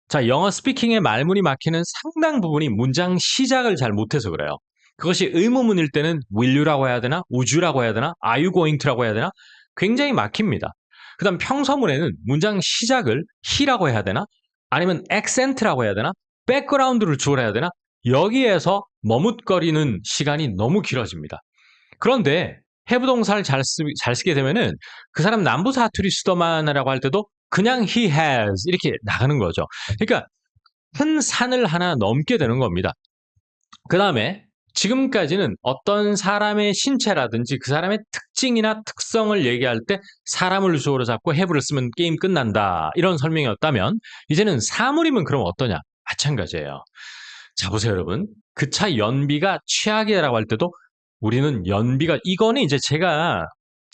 자, 영어 스피킹의 말문이 막히는 상당 부분이 문장 시작을 잘 못해서 그래요. 그것이 의문문일 때는 will you라고 해야 되나? would you라고 해야 되나? are you going to라고 해야 되나? 굉장히 막힙니다. 그 다음 평서문에는 문장 시작을 he라고 해야 되나? 아니면 accent라고 해야 되나? 백그라운드를 주어야 해야 되나? 여기에서 머뭇거리는 시간이 너무 길어집니다. 그런데 have 동사를 잘 쓰게 되면은 그 사람 남부 사투리 쓰더만이라고 할 때도 그냥 he has 이렇게 나가는 거죠. 그러니까 큰 산을 하나 넘게 되는 겁니다. 그 다음에 지금까지는 어떤 사람의 신체라든지 그 사람의 특징이나 특성을 얘기할 때 사람을 주어로 잡고 have를 쓰면 게임 끝난다 이런 설명이었다면 이제는 사물이면 그럼 어떠냐? 마찬가지예요. 자 보세요 여러분. 그 차 연비가 최악이라고 할 때도 우리는 연비가 이거는 이제 제가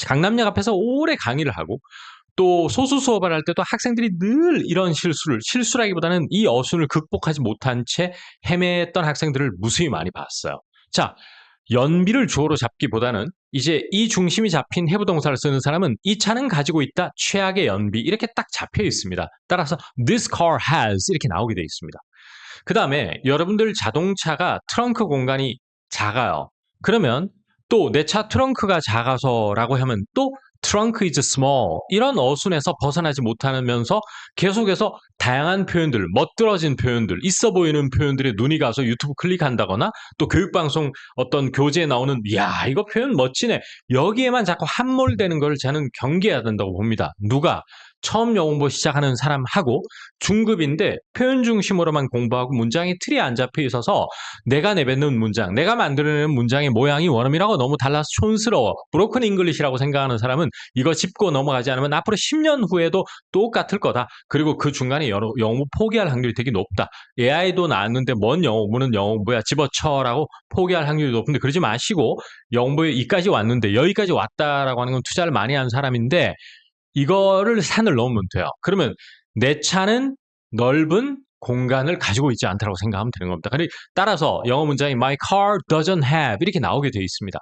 강남역 앞에서 오래 강의를 하고 또 소수 수업을 할 때도 학생들이 늘 이런 실수라기보다는 이 어순을 극복하지 못한 채 헤맸던 학생들을 무수히 많이 봤어요. 자, 연비를 주어로 잡기보다는 이제 이 중심이 잡힌 have 동사를 쓰는 사람은 이 차는 가지고 있다 최악의 연비 이렇게 딱 잡혀 있습니다. 따라서 this car has 이렇게 나오게 되어 있습니다. 그 다음에 여러분들 자동차가 트렁크 공간이 작아요. 그러면 또 내 차 트렁크가 작아서라고 하면 또 trunk is small 이런 어순에서 벗어나지 못하면서 계속해서 다양한 표현들, 멋들어진 표현들, 있어 보이는 표현들에 눈이 가서 유튜브 클릭한다거나 또 교육방송 어떤 교재에 나오는 야 이거 표현 멋지네 여기에만 자꾸 함몰되는 걸 저는 경계해야 된다고 봅니다. 누가? 처음 영어 공부 시작하는 사람하고 중급인데 표현 중심으로만 공부하고 문장이 틀이 안 잡혀 있어서 내가 내뱉는 문장, 내가 만들어내는 문장의 모양이 원어민하고 너무 달라서 촌스러워. 브로큰 잉글리시라고 생각하는 사람은 이거 짚고 넘어가지 않으면 앞으로 10년 후에도 똑같을 거다. 그리고 그 중간에 영어 공부 포기할 확률이 되게 높다. AI도 나왔는데 뭔 영어 공부는 영어 공부야 집어쳐라고 포기할 확률이 높은데 그러지 마시고 영어 공부에 이까지 왔는데 여기까지 왔다라고 하는 건 투자를 많이 한 사람인데 이거를 산을 넘으면 돼요. 그러면 내 차는 넓은 공간을 가지고 있지 않다고 생각하면 되는 겁니다. 따라서 영어 문장이 My car doesn't have 이렇게 나오게 되어 있습니다.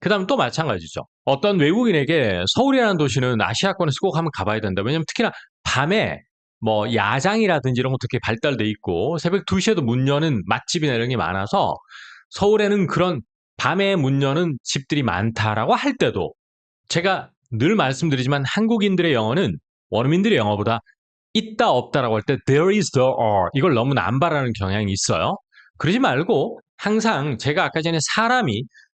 그 다음 또 마찬가지죠. 어떤 외국인에게 서울이라는 도시는 아시아권에서 꼭 한번 가봐야 된다. 왜냐면 특히나 밤에 뭐 야장이라든지 이런 것도 되게 발달돼 있고 새벽 2시에도 문 여는 맛집이나 이런 게 많아서 서울에는 그런 밤에 문 여는 집들이 많다라고 할 때도 제가 늘 말씀드리지만 한국인들의 영어는 원어민들의 영어보다 있다 없다라고 할 때 there is, there are 이걸 너무 남발하는 경향이 있어요. 그러지 말고 항상 제가 아까 전에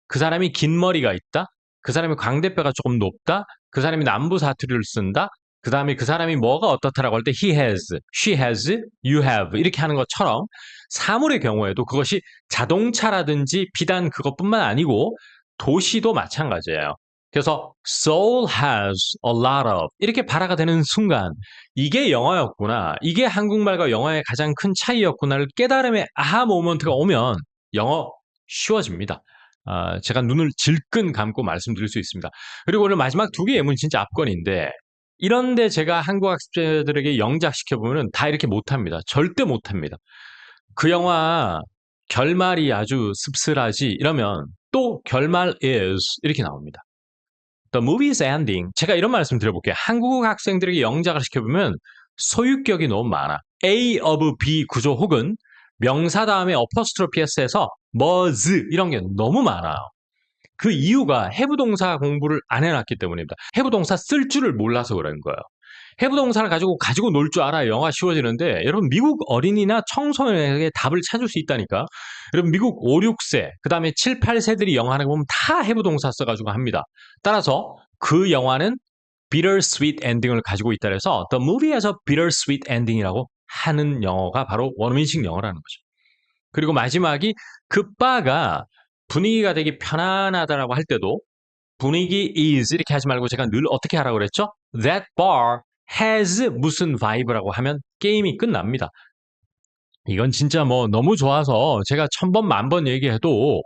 그 사람이 긴 머리가 있다, 그 사람이 광대뼈가 조금 높다, 그 사람이 남부 사투리를 쓴다, 그 다음에 그 사람이 뭐가 어떻다라고 할 때 he has, she has, you have 이렇게 하는 것처럼 사물의 경우에도 그것이 자동차라든지 비단 그것뿐만 아니고 도시도 마찬가지예요. 그래서 Seoul has a lot of 이렇게 발화가 되는 순간 이게 영어였구나, 이게 한국말과 영어의 가장 큰 차이였구나를 깨달음의 아하 모먼트가 오면 영어 쉬워집니다. 제가 눈을 질끈 감고 말씀드릴 수 있습니다. 그리고 오늘 마지막 두 개의 예문 진짜 압권인데 이런데 제가 한국 학생들에게 영작시켜보면 다 이렇게 못합니다. 절대 못합니다. 그 영화 결말이 아주 씁쓸하지 이러면 또 결말 is 이렇게 나옵니다. The movie is ending. 제가 이런 말씀 드려볼게요. 한국 학생들에게 영작을 시켜보면 소유격이 너무 많아. A of B 구조 혹은 명사 다음에 어퍼스트로피 S에서 was 이런 게 너무 많아요. 그 이유가 have 동사 공부를 안 해놨기 때문입니다. have 동사 쓸 줄을 몰라서 그런 거예요. have 동사를 가지고 놀 줄 알아야 영어가 쉬워지는데 여러분 미국 어린이나 청소년에게 답을 찾을 수 있다니까. 여러분 미국 5, 6세 그 다음에 7, 8세들이 영어 하는 거 보면 다 have 동사 써가지고 합니다. 따라서 그 영화는 bittersweet ending을 가지고 있다 그래서 the movie has a bittersweet ending이라고 하는 영어가 바로 원어민식 영어라는 거죠. 그리고 마지막이 그 바가 분위기가 되게 편안하다라고 할 때도 분위기 is 이렇게 하지 말고 제가 늘 어떻게 하라고 그랬죠? That bar has 무슨 vibe라고 하면 게임이 끝납니다. 이건 진짜 뭐 너무 좋아서 제가 1000번, 10,000번 얘기해도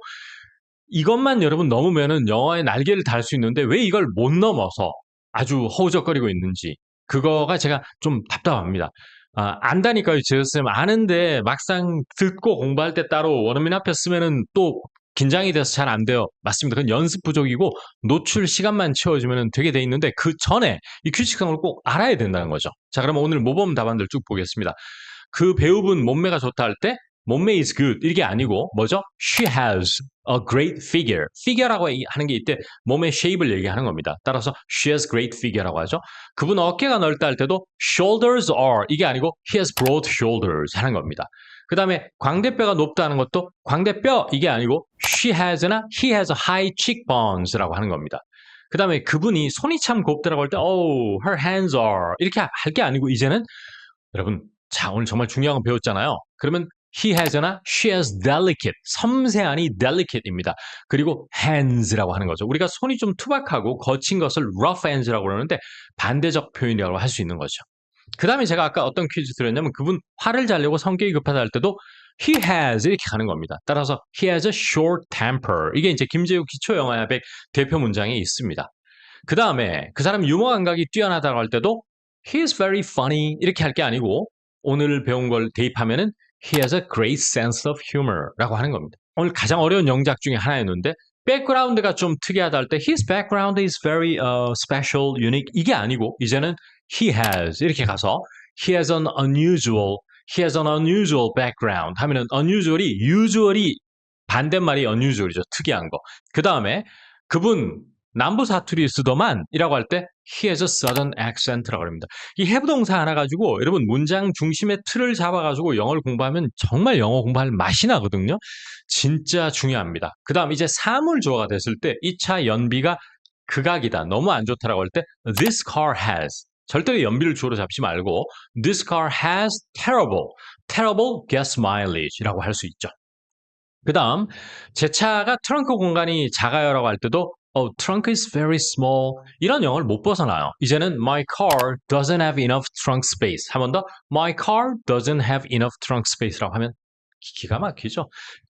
이것만 여러분 넘으면은 영어의 날개를 달 수 있는데 왜 이걸 못 넘어서 아주 허우적거리고 있는지 그거가 제가 좀 답답합니다. 안다니까요, 제우쌤. 아는데 막상 듣고 공부할 때 따로 원어민 앞에 쓰면은 또 긴장이 돼서 잘 안 돼요. 맞습니다. 그건 연습 부족이고 노출 시간만 채워주면 되게 돼 있는데 그 전에 이 규칙성을 꼭 알아야 된다는 거죠. 자, 그러면 오늘 모범 답안들 쭉 보겠습니다. 그 배우분 몸매가 좋다 할 때 몸매 is good 이게 아니고 뭐죠? She has a great figure. figure라고 하는 게 이때 몸의 shape를 얘기하는 겁니다. 따라서 she has great figure라고 하죠. 그분 어깨가 넓다 할 때도 shoulders are 이게 아니고 he has broad shoulders 하는 겁니다. 그 다음에 광대뼈가 높다는 것도 광대뼈 이게 아니고 she has나 he has high cheekbones라고 하는 겁니다. 그 다음에 그분이 손이 참 곱다라고 할 때 oh her hands are 이렇게 할 게 아니고 이제는 여러분 자 오늘 정말 중요한 거 배웠잖아요. 그러면 he has나 she has delicate 섬세하니 delicate입니다. 그리고 hands라고 하는 거죠. 우리가 손이 좀 투박하고 거친 것을 rough hands라고 그러는데 반대적 표현이라고 할 수 있는 거죠. 그 다음에 제가 아까 어떤 퀴즈 드렸냐면 그분 화를 잘 내고 성격이 급하다 할 때도 he has 이렇게 가는 겁니다. 따라서 he has a short temper 이게 이제 김재욱 기초영어야백 대표 문장에 있습니다. 그 다음에 그 사람 유머 감각이 뛰어나다고 할 때도 he is very funny 이렇게 할 게 아니고 오늘 배운 걸 대입하면은 he has a great sense of humor 라고 하는 겁니다. 오늘 가장 어려운 영작 중에 하나였는데 백그라운드가 좀 특이하다 할 때 his background is very special, unique 이게 아니고 이제는 he has 이렇게 가서 he has an unusual background 하면은 usually 반대말이 unusual이죠. 특이한 거. 그 다음에 그분 남부 사투리 쓰더만 이라고 할 때 he has a southern accent라고 합니다. 이 have 동사 하나 가지고 여러분 문장 중심의 틀을 잡아가지고 영어를 공부하면 정말 영어 공부할 맛이 나거든요. 진짜 중요합니다. 그 다음 이제 사물 주어가 됐을 때 이 차 연비가 극악이다. 너무 안 좋다라고 할 때 this car has 절대 연비를 주어로 잡지 말고 this car has terrible gas mileage라고 할 수 있죠. 그 다음 제 차가 트렁크 공간이 작아요라고 할 때도 trunk is very small 이런 영어를 못 벗어나요. 이제는 my car doesn't have enough trunk space 한 번 더 my car doesn't have enough trunk space라고 하면 기가 막히죠.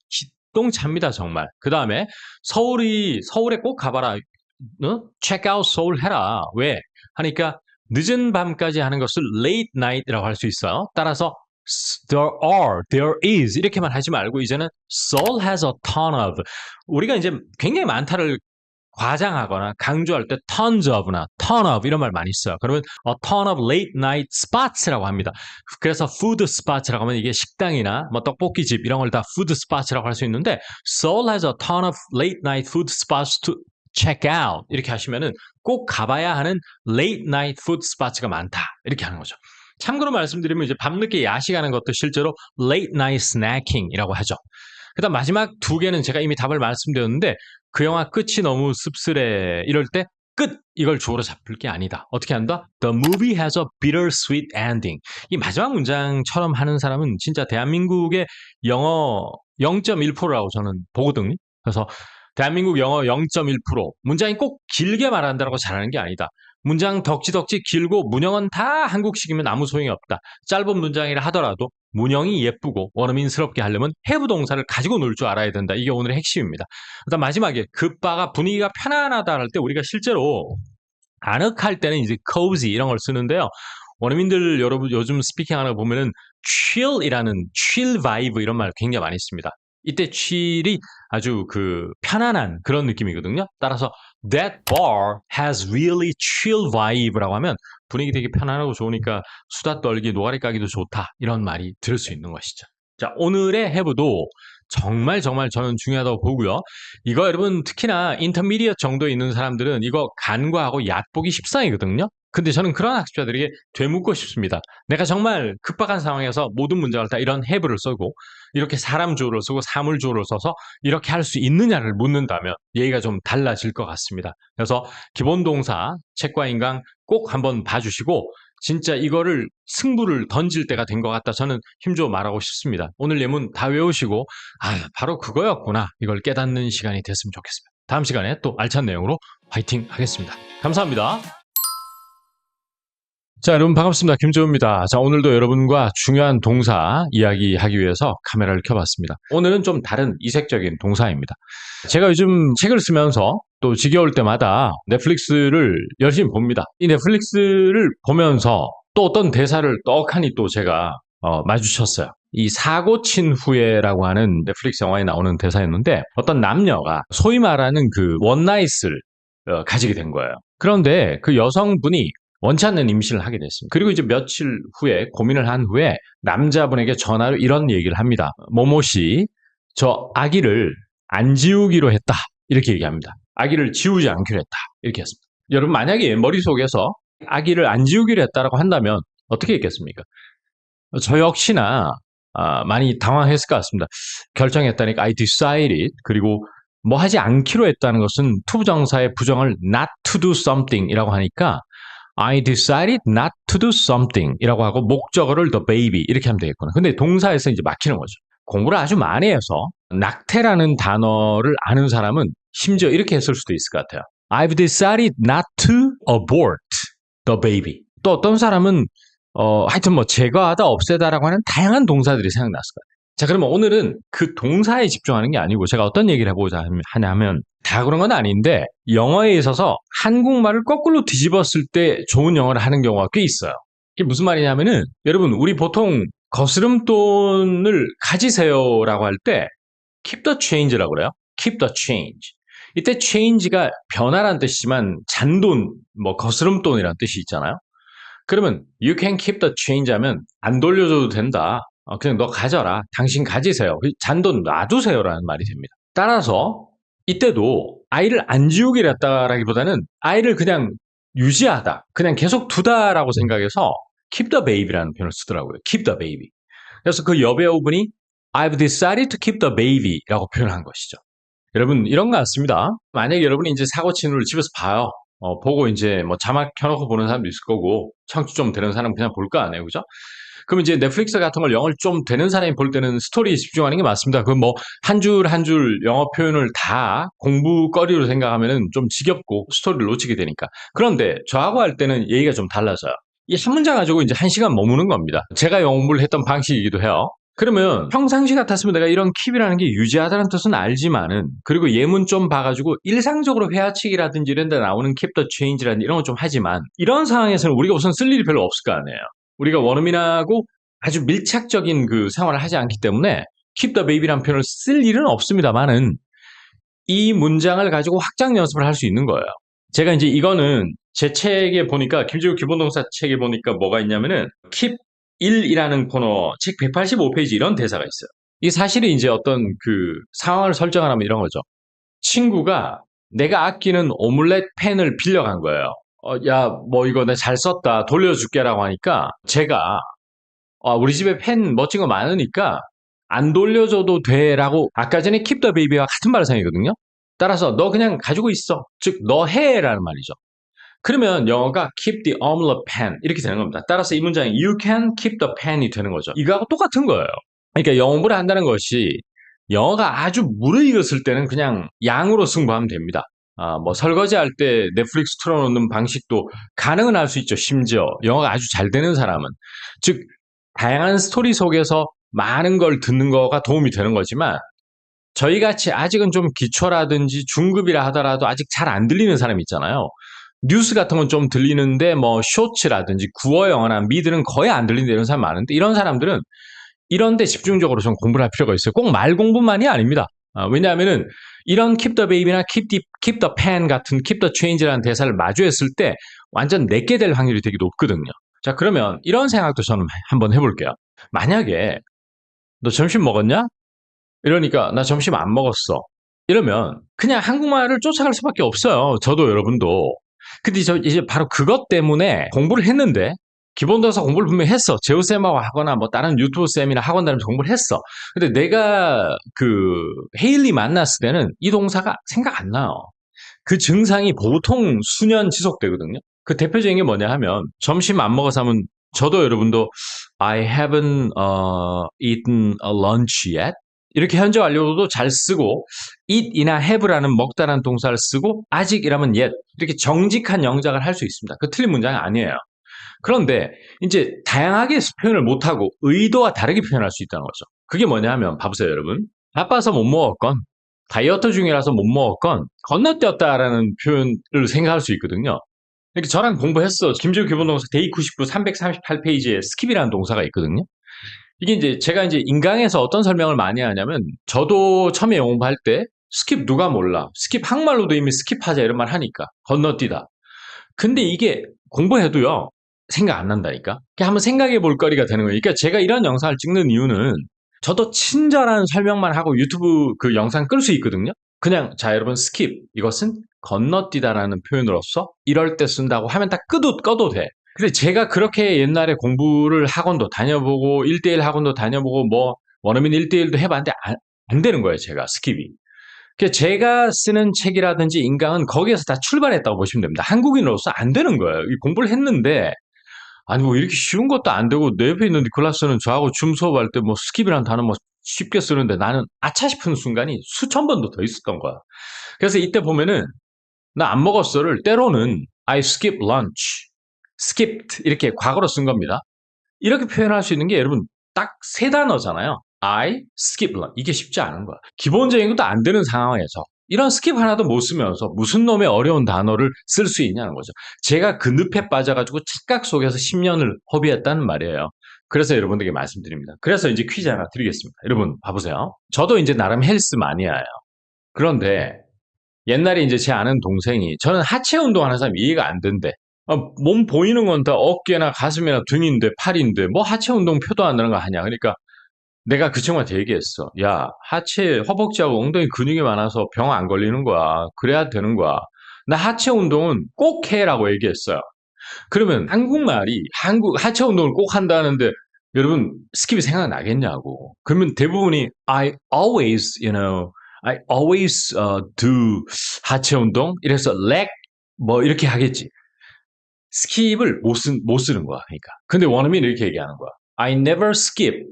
기똥찹니다 정말. 그 다음에 서울에 꼭 가봐라. check out 서울 해라. 왜? 하니까 늦은 밤까지 하는 것을 late night이라고 할 수 있어요. 따라서 there is 이렇게만 하지 말고 이제는 Seoul has a ton of 우리가 이제 굉장히 많다를 과장하거나 강조할 때 tons of나 ton of 이런 말 많이 써요. 그러면 a ton of late night spots라고 합니다. 그래서 food spots라고 하면 이게 식당이나 뭐 떡볶이집 이런 걸 다 food spots라고 할 수 있는데 Seoul has a ton of late night food spots to check out 이렇게 하시면은 꼭 가봐야 하는 late night food spots가 많다 이렇게 하는 거죠. 참고로 말씀드리면 이제 밤늦게 야식하는 것도 실제로 late night snacking이라고 하죠. 그다음 마지막 두 개는 제가 이미 답을 말씀드렸는데 그 영화 끝이 너무 씁쓸해 이럴 때 끝 이걸 주어로 잡을 게 아니다. 어떻게 한다? The movie has a bittersweet ending. 이 마지막 문장처럼 하는 사람은 진짜 대한민국의 영어 0.1%라고 저는 보거든요. 그래서 대한민국 영어 0.1% 문장이 꼭 길게 말한다고 잘하는 게 아니다. 문장 덕지덕지 길고 문형은 다 한국식이면 아무 소용이 없다. 짧은 문장이라 하더라도 문형이 예쁘고 원어민스럽게 하려면 have 동사를 가지고 놀 줄 알아야 된다. 이게 오늘의 핵심입니다. 그다음 마지막에 그 바가 분위기가 편안하다 할 때 우리가 실제로 아늑할 때는 이제 cozy 이런 걸 쓰는데요. 원어민들 여러분 요즘 스피킹하는 거 보면은 chill이라는 chill vibe 이런 말 굉장히 많이 씁니다. 이때 chill이 아주 그 편안한 그런 느낌이거든요. 따라서 that bar has really chill vibe라고 하면 분위기 되게 편안하고 좋으니까 수다 떨기, 노가리 까기도 좋다. 이런 말이 들을 수 있는 것이죠. 자, 오늘의 have도 정말 저는 중요하다고 보고요. 이거 여러분 특히나 인터미디엇 정도에 있는 사람들은 이거 간과하고 얕보기 십상이거든요. 근데 저는 그런 학습자들에게 되묻고 싶습니다. 내가 정말 급박한 상황에서 모든 문장을 다 이런 have를 쓰고 이렇게 사람 주어를 쓰고 사물 주어를 써서 이렇게 할 수 있느냐를 묻는다면 얘기가 좀 달라질 것 같습니다. 그래서 기본 동사 책과 인강 꼭 한번 봐주시고 진짜 이거를 승부를 던질 때가 된 것 같다. 저는 힘줘 말하고 싶습니다. 오늘 예문 다 외우시고 바로 그거였구나. 이걸 깨닫는 시간이 됐으면 좋겠습니다. 다음 시간에 또 알찬 내용으로 화이팅 하겠습니다. 감사합니다. 자, 여러분 반갑습니다. 김재우입니다. 자, 오늘도 여러분과 중요한 동사 이야기하기 위해서 카메라를 켜봤습니다. 오늘은 좀 다른 이색적인 동사입니다. 제가 요즘 책을 쓰면서 또 지겨울 때마다 넷플릭스를 열심히 봅니다. 이 넷플릭스를 보면서 또 어떤 대사를 떡하니 또 제가 마주쳤어요. 이 사고 친 후에라고 하는 넷플릭스 영화에 나오는 대사였는데 어떤 남녀가 소위 말하는 그 원나잇을 가지게 된 거예요. 그런데 그 여성분이 원치 않는 임신을 하게 됐습니다. 그리고 이제 며칠 후에 고민을 한 후에 남자분에게 전화로 이런 얘기를 합니다. 모모씨, 저 아기를 안 지우기로 했다. 이렇게 얘기합니다. 아기를 지우지 않기로 했다. 이렇게 했습니다. 여러분 만약에 머릿속에서 아기를 안 지우기로 했다라고 한다면 어떻게 했겠습니까? 저 역시나 많이 당황했을 것 같습니다. 결정했다니까 I decided 그리고 뭐 하지 않기로 했다는 것은 투부정사의 부정을 not to do something 이라고 하니까 I decided not to do something 이라고 하고 목적어를 the baby 이렇게 하면 되겠구나. 근데 동사에서 이제 막히는 거죠. 공부를 아주 많이 해서 낙태라는 단어를 아는 사람은 심지어 이렇게 했을 수도 있을 것 같아요. I've decided not to abort the baby. 또 어떤 사람은 하여튼 뭐 제거하다 없애다라고 하는 다양한 동사들이 생각났을 거예요. 자, 그러면 오늘은 그 동사에 집중하는 게 아니고 제가 어떤 얘기를 해보자 하냐면 다 그런 건 아닌데 영어에 있어서 한국말을 거꾸로 뒤집었을 때 좋은 영어를 하는 경우가 꽤 있어요. 이게 무슨 말이냐면은 여러분 우리 보통 거스름돈을 가지세요라고 할 때 keep the change라고 그래요. keep the change. 이때 change가 변화란 뜻이지만 잔돈, 뭐 거스름돈이라는 뜻이 있잖아요. 그러면 you can keep the change 하면 안 돌려줘도 된다. 그냥 너 가져라. 당신 가지세요. 잔돈 놔두세요라는 말이 됩니다. 따라서 이때도 아이를 안 지우기로 했다라기보다는 아이를 그냥 유지하다. 그냥 계속 두다라고 생각해서 keep the baby라는 표현을 쓰더라고요. keep the baby. 그래서 그 여배우분이 I've decided to keep the baby라고 표현한 것이죠. 여러분 이런 것 같습니다. 만약에 여러분이 이제 사고 친 후를 집에서 봐요. 보고 이제 뭐 자막 켜놓고 보는 사람도 있을 거고 청취 좀 되는 사람 그냥 볼 거 아니에요, 그죠? 그럼 이제 넷플릭스 같은 걸 영어를 좀 되는 사람이 볼 때는 스토리에 집중하는 게 맞습니다. 그럼 뭐 한 줄 한 줄 영어 표현을 다 공부거리로 생각하면은 좀 지겹고 스토리를 놓치게 되니까. 그런데 저하고 할 때는 얘기가 좀 달라져요. 이 한 문장 가지고 이제 1시간 머무는 겁니다. 제가 영어 공부를 했던 방식이기도 해요. 그러면 평상시 같았으면 내가 이런 킵이라는 게 유지하다는 뜻은 알지만은 그리고 예문 좀 봐가지고 일상적으로 회화칙이라든지 이런 데 나오는 keep the change라든지 이런 거 좀 하지만 이런 상황에서는 우리가 우선 쓸 일이 별로 없을 거 아니에요. 우리가 원어민하고 아주 밀착적인 그 생활을 하지 않기 때문에 keep the baby라는 표현을 쓸 일은 없습니다만은 이 문장을 가지고 확장 연습을 할 수 있는 거예요. 제가 이제 이거는 제 책에 보니까 김지우 기본동사 책에 보니까 뭐가 있냐면은 keep 1이라는 코너 책 185페이지 이런 대사가 있어요. 이 사실은 이제 어떤 그 상황을 설정하면 이런 거죠. 친구가 내가 아끼는 오믈렛 팬을 빌려간 거예요. 야, 뭐 이거 내가 잘 썼다. 돌려줄게라고 하니까 제가 우리 집에 팬 멋진 거 많으니까 안 돌려줘도 돼라고 아까 전에 keep the baby와 같은 발상이거든요. 따라서 너 그냥 가지고 있어. 즉, 너 해라는 말이죠. 그러면 영어가 keep the omelette pan 이렇게 되는 겁니다. 따라서 이 문장이 you can keep the pan이 되는 거죠. 이거하고 똑같은 거예요. 그러니까 영어 공부를 한다는 것이 영어가 아주 무르익었을 때는 그냥 양으로 승부하면 됩니다. 뭐 설거지할 때 넷플릭스 틀어놓는 방식도 가능은 할 수 있죠. 심지어 영어가 아주 잘 되는 사람은. 즉 다양한 스토리 속에서 많은 걸 듣는 거가 도움이 되는 거지만 저희같이 아직은 좀 기초라든지 중급이라 하더라도 아직 잘 안 들리는 사람 있잖아요. 뉴스 같은 건 좀 들리는데 뭐 쇼츠라든지 구어 영어나 미드는 거의 안 들리는 이런 사람 많은데 이런 사람들은 이런데 집중적으로 좀 공부를 할 필요가 있어요. 꼭 말 공부만이 아닙니다. 왜냐하면은 이런 keep the baby나 keep the pen 같은 keep the change라는 대사를 마주했을 때 완전 내게 될 확률이 되게 높거든요. 자, 그러면 이런 생각도 저는 한번 해볼게요. 만약에 너 점심 먹었냐? 이러니까 나 점심 안 먹었어. 이러면 그냥 한국말을 쫓아갈 수밖에 없어요. 저도 여러분도. 근데 저 이제 바로 그것 때문에 공부를 했는데 기본동사 공부를 분명히 했어. 제우쌤하고 하거나 뭐 다른 유튜브 쌤이나 학원 다니면서 공부를 했어. 근데 내가 그 헤일리 만났을 때는 이 동사가 생각 안 나요. 그 증상이 보통 수년 지속되거든요. 그 대표적인 게 뭐냐 하면 점심 안 먹어서 하면 저도 여러분도 I haven't eaten a lunch yet 이렇게 현재 완료도 잘 쓰고 eat이나 have라는 먹다라는 동사를 쓰고 아직이라면 yet 이렇게 정직한 영작을 할 수 있습니다. 그 틀린 문장이 아니에요. 그런데 이제 다양하게 표현을 못하고 의도와 다르게 표현할 수 있다는 거죠. 그게 뭐냐 하면 봐보세요 여러분. 바빠서 못 먹었건 다이어트 중이라서 못 먹었건 건너뛰었다라는 표현을 생각할 수 있거든요. 이렇게 저랑 공부했어. 김지우 기본동사 데이 99 338페이지에 스킵이라는 동사가 있거든요. 이게 이제 제가 이제 인강에서 어떤 설명을 많이 하냐면 저도 처음에 영어 공부할 때 스킵 누가 몰라. 스킵 한국말로도 이미 스킵하자 이런 말 하니까 건너뛰다. 근데 이게 공부해도요. 생각 안 난다니까. 한번 생각해 볼 거리가 되는 거예요. 그러니까 제가 이런 영상을 찍는 이유는 저도 친절한 설명만 하고 유튜브 그 영상 끌 수 있거든요. 그냥 자 여러분 스킵 이것은 건너뛰다라는 표현으로서 이럴 때 쓴다고 하면 딱 꺼도 돼. 근데 제가 그렇게 옛날에 공부를 학원도 다녀보고 1대1 학원도 다녀보고 뭐 원어민 1대1도 해봤는데 안 되는 거예요. 제가 스킵이. 제가 쓰는 책이라든지 인강은 거기에서 다 출발했다고 보시면 됩니다. 한국인으로서 안 되는 거예요. 공부를 했는데 아니 뭐 이렇게 쉬운 것도 안 되고 내 옆에 있는 클래스는 저하고 줌 수업할 때 뭐 스킵이라는 단어 뭐 쉽게 쓰는데 나는 아차 싶은 순간이 수천 번도 더 있었던 거야. 그래서 이때 보면은 나 안 먹었어를 때로는 I skip lunch, skipped 이렇게 과거로 쓴 겁니다. 이렇게 표현할 수 있는 게 여러분 딱 세 단어잖아요. I skip lunch. 이게 쉽지 않은 거야. 기본적인 것도 안 되는 상황에서 이런 스킵 하나도 못 쓰면서 무슨 놈의 어려운 단어를 쓸 수 있냐는 거죠. 제가 그 늪에 빠져가지고 착각 속에서 10년을 허비했다는 말이에요. 그래서 여러분들에게 말씀드립니다. 그래서 이제 퀴즈 하나 드리겠습니다. 여러분 봐보세요. 저도 이제 나름 헬스 마니아예요. 그런데 옛날에 이제 제 아는 동생이 저는 하체 운동하는 사람 이해가 안 된대. 몸 보이는 건 다 어깨나 가슴이나 등인데 팔인데 뭐 하체 운동 표도 안 나는 거 하냐. 그러니까 내가 그 친구한테 얘기했어. 야, 하체, 허벅지하고 엉덩이 근육이 많아서 병 안 걸리는 거야. 그래야 되는 거야. 나 하체 운동은 꼭 해라고 얘기했어요. 그러면 한국말이 하체 운동을 꼭 한다는데 여러분 스킵이 생각나겠냐고. 그러면 대부분이 I always do 하체 운동. 이래서 leg 뭐 이렇게 하겠지. 스킵을 못 쓰는 거야. 그러니까. 근데 원어민이 이렇게 얘기하는 거야. I never skip.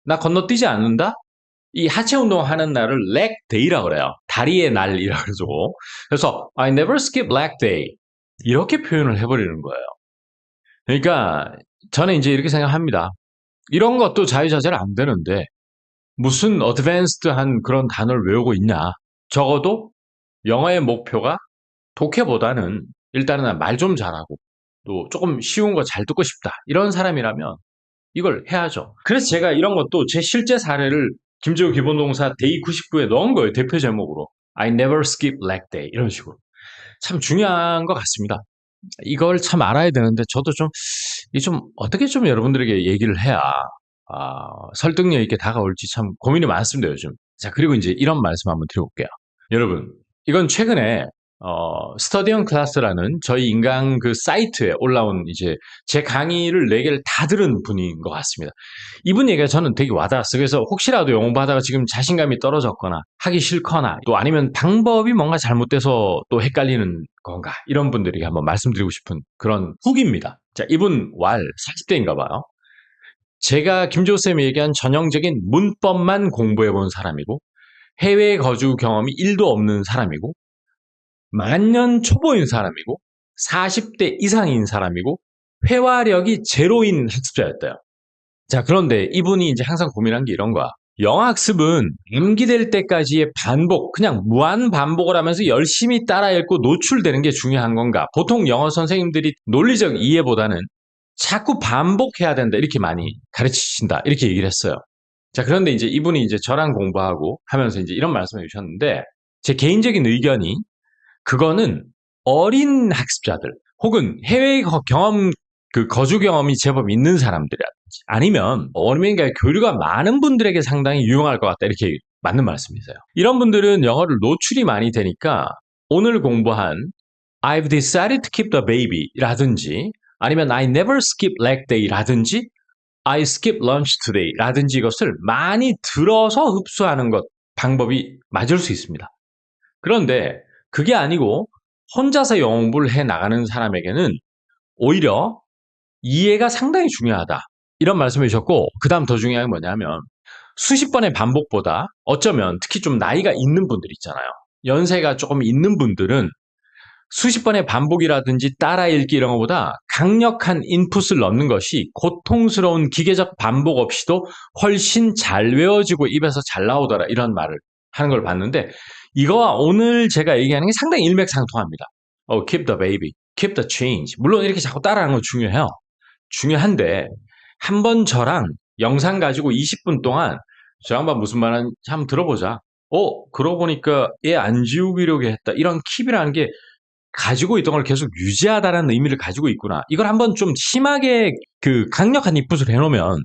나 건너뛰지 않는다? 이 하체 운동하는 날을 leg day라고 그래요. 다리의 날이라고 그러죠. 그래서 I never skip leg day. 이렇게 표현을 해버리는 거예요. 그러니까 저는 이제 이렇게 생각합니다. 이런 것도 자유자재로 안 되는데 무슨 어드밴스드한 그런 단어를 외우고 있냐. 적어도 영어의 목표가 독해보다는 일단은 말 좀 잘하고 또 조금 쉬운 거 잘 듣고 싶다. 이런 사람이라면 이걸 해야죠. 그래서 제가 이런 것도 제 실제 사례를 김재우 기본동사 데이 99에 넣은 거예요. 대표 제목으로. I never skip leg day. 이런 식으로. 참 중요한 것 같습니다. 이걸 참 알아야 되는데 저도 좀 어떻게 좀 여러분들에게 얘기를 해야 설득력 있게 다가올지 참 고민이 많습니다, 요즘. 자, 그리고 이제 이런 말씀 한번 드려볼게요. 여러분, 이건 최근에 스터디언 클래스라는 저희 인강 그 사이트에 올라온 이제 제 강의를 4개를 다 들은 분인 것 같습니다. 이분 얘기가 저는 되게 와닿았어요. 그래서 혹시라도 영어 받아가 지금 자신감이 떨어졌거나 하기 싫거나 또 아니면 방법이 뭔가 잘못돼서 또 헷갈리는 건가 이런 분들에게 한번 말씀드리고 싶은 그런 훅입니다. 자, 이분 40대인가 봐요. 제가 김조쌤이 얘기한 전형적인 문법만 공부해본 사람이고 해외 거주 경험이 1도 없는 사람이고 만년 초보인 사람이고 40대 이상인 사람이고 회화력이 제로인 학습자였대요. 자, 그런데 이분이 이제 항상 고민한 게 이런 거야. 영어 학습은 암기될 때까지의 반복, 그냥 무한 반복을 하면서 열심히 따라 읽고 노출되는 게 중요한 건가? 보통 영어 선생님들이 논리적 이해보다는 자꾸 반복해야 된다 이렇게 많이 가르치신다 이렇게 얘기를 했어요. 자, 그런데 이제 이분이 이제 저랑 공부하고 하면서 이제 이런 말씀을 주셨는데 제 개인적인 의견이 그거는 어린 학습자들 혹은 해외 경험 거주 경험이 제법 있는 사람들이라든지 아니면 어린이가 교류가 많은 분들에게 상당히 유용할 것 같다 이렇게 맞는 말씀이세요. 이런 분들은 영어를 노출이 많이 되니까 오늘 공부한 I've decided to keep the baby 라든지 아니면 I never skip leg day 라든지 I skip lunch today 라든지 이것을 많이 들어서 흡수하는 것 방법이 맞을 수 있습니다. 그런데 그게 아니고 혼자서 영어 공부를 해 나가는 사람에게는 오히려 이해가 상당히 중요하다. 이런 말씀을 주셨고 그 다음 더 중요한 게 뭐냐면 수십 번의 반복보다 어쩌면 특히 좀 나이가 있는 분들 있잖아요. 연세가 조금 있는 분들은 수십 번의 반복이라든지 따라 읽기 이런 것보다 강력한 인풋을 넣는 것이 고통스러운 기계적 반복 없이도 훨씬 잘 외워지고 입에서 잘 나오더라 이런 말을 하는 걸 봤는데 이거와 오늘 제가 얘기하는 게 상당히 일맥상통합니다. Keep the baby, keep the change. 물론 이렇게 자꾸 따라하는 건 중요해요. 중요한데 한번 저랑 영상 가지고 20분 동안 저 양반 무슨 말하는지 한번 들어보자. 그러고 보니까 얘 안 지우기려고 했다. 이런 킵이라는 게 가지고 있던 걸 계속 유지하다라는 의미를 가지고 있구나. 이걸 한번 좀 심하게 강력한 인풋을 해놓으면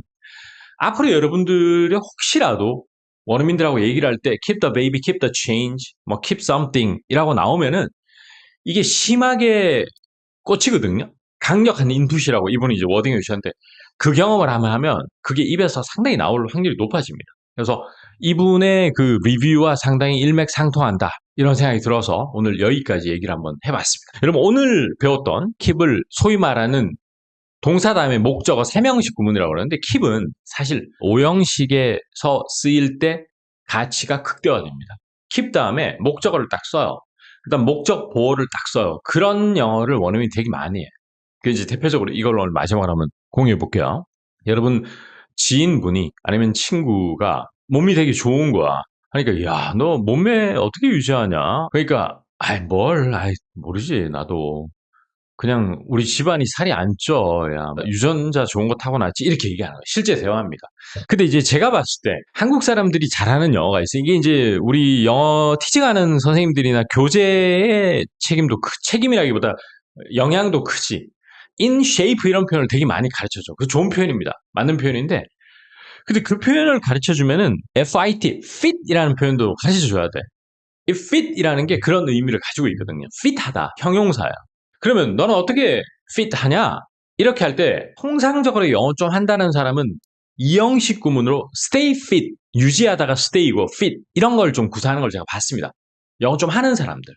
앞으로 여러분들이 혹시라도 원어민들하고 얘기를 할 때 keep the baby, keep the change, 뭐 keep something 이라고 나오면은 이게 심하게 꽂히거든요. 강력한 인풋이라고 이분이 이제 워딩을 주셨는데 그 경험을 하면 그게 입에서 상당히 나올 확률이 높아집니다. 그래서 이분의 그 리뷰와 상당히 일맥상통한다. 이런 생각이 들어서 오늘 여기까지 얘기를 한번 해봤습니다. 여러분 오늘 배웠던 keep을 소위 말하는 동사 다음에 목적어 3명식 구문이라고 그러는데 keep은 사실 5형식에서 쓰일 때 가치가 극대화됩니다. keep 다음에 목적어를 딱 써요. 그다음 목적 보어를 딱 써요. 그런 영어를 원어민이 되게 많이 해요. 그 이제 대표적으로 이걸 오늘 마지막으로 한번 공유해 볼게요. 여러분 지인분이 아니면 친구가 몸이 되게 좋은 거야. 그러니까 야, 너 몸매 어떻게 유지하냐? 그러니까 모르지 나도. 그냥 우리 집안이 살이 안 쪄. 야, 유전자 좋은 거 타고났지. 이렇게 얘기하는 거예요. 실제 대화입니다. 근데 이제 제가 봤을 때 한국 사람들이 잘하는 영어가 있어요. 이게 이제 우리 영어 티칭하는 선생님들이나 교재의 책임이라기보다 영향도 크지. in shape 이런 표현을 되게 많이 가르쳐줘. 그 좋은 표현입니다. 맞는 표현인데 근데 그 표현을 가르쳐주면은 fit, fit이라는 표현도 가르쳐줘야 돼. 이 fit이라는 게 그런 의미를 가지고 있거든요. fit하다, 형용사야. 그러면 너는 어떻게 fit하냐? 이렇게 할 때 통상적으로 영어 좀 한다는 사람은 이형식 구문으로 stay fit, 유지하다가 stay고 fit 이런 걸 좀 구사하는 걸 제가 봤습니다. 영어 좀 하는 사람들.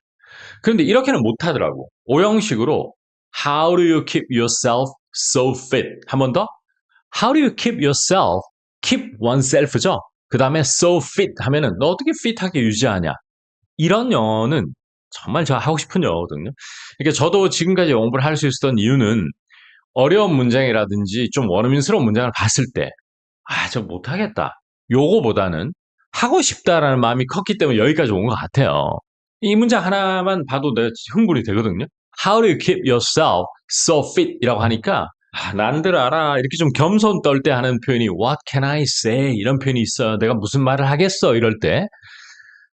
그런데 이렇게는 못하더라고. 오형식으로 How do you keep yourself so fit? 한 번 더. How do you keep yourself? keep oneself죠. 그 다음에 so fit 하면은 너 어떻게 fit하게 유지하냐? 이런 영어는 정말 제가 하고 싶은 영어거든요. 그러니까 저도 지금까지 영어 공부를 할 수 있었던 이유는 어려운 문장이라든지 좀 원어민스러운 문장을 봤을 때 저 못하겠다. 요거보다는 하고 싶다라는 마음이 컸기 때문에 여기까지 온 것 같아요. 이 문장 하나만 봐도 내가 흥분이 되거든요. How do you keep yourself so fit? 이라고 하니까 난들 알아. 이렇게 좀 겸손 떨 때 하는 표현이 what can I say? 이런 표현이 있어요. 내가 무슨 말을 하겠어? 이럴 때.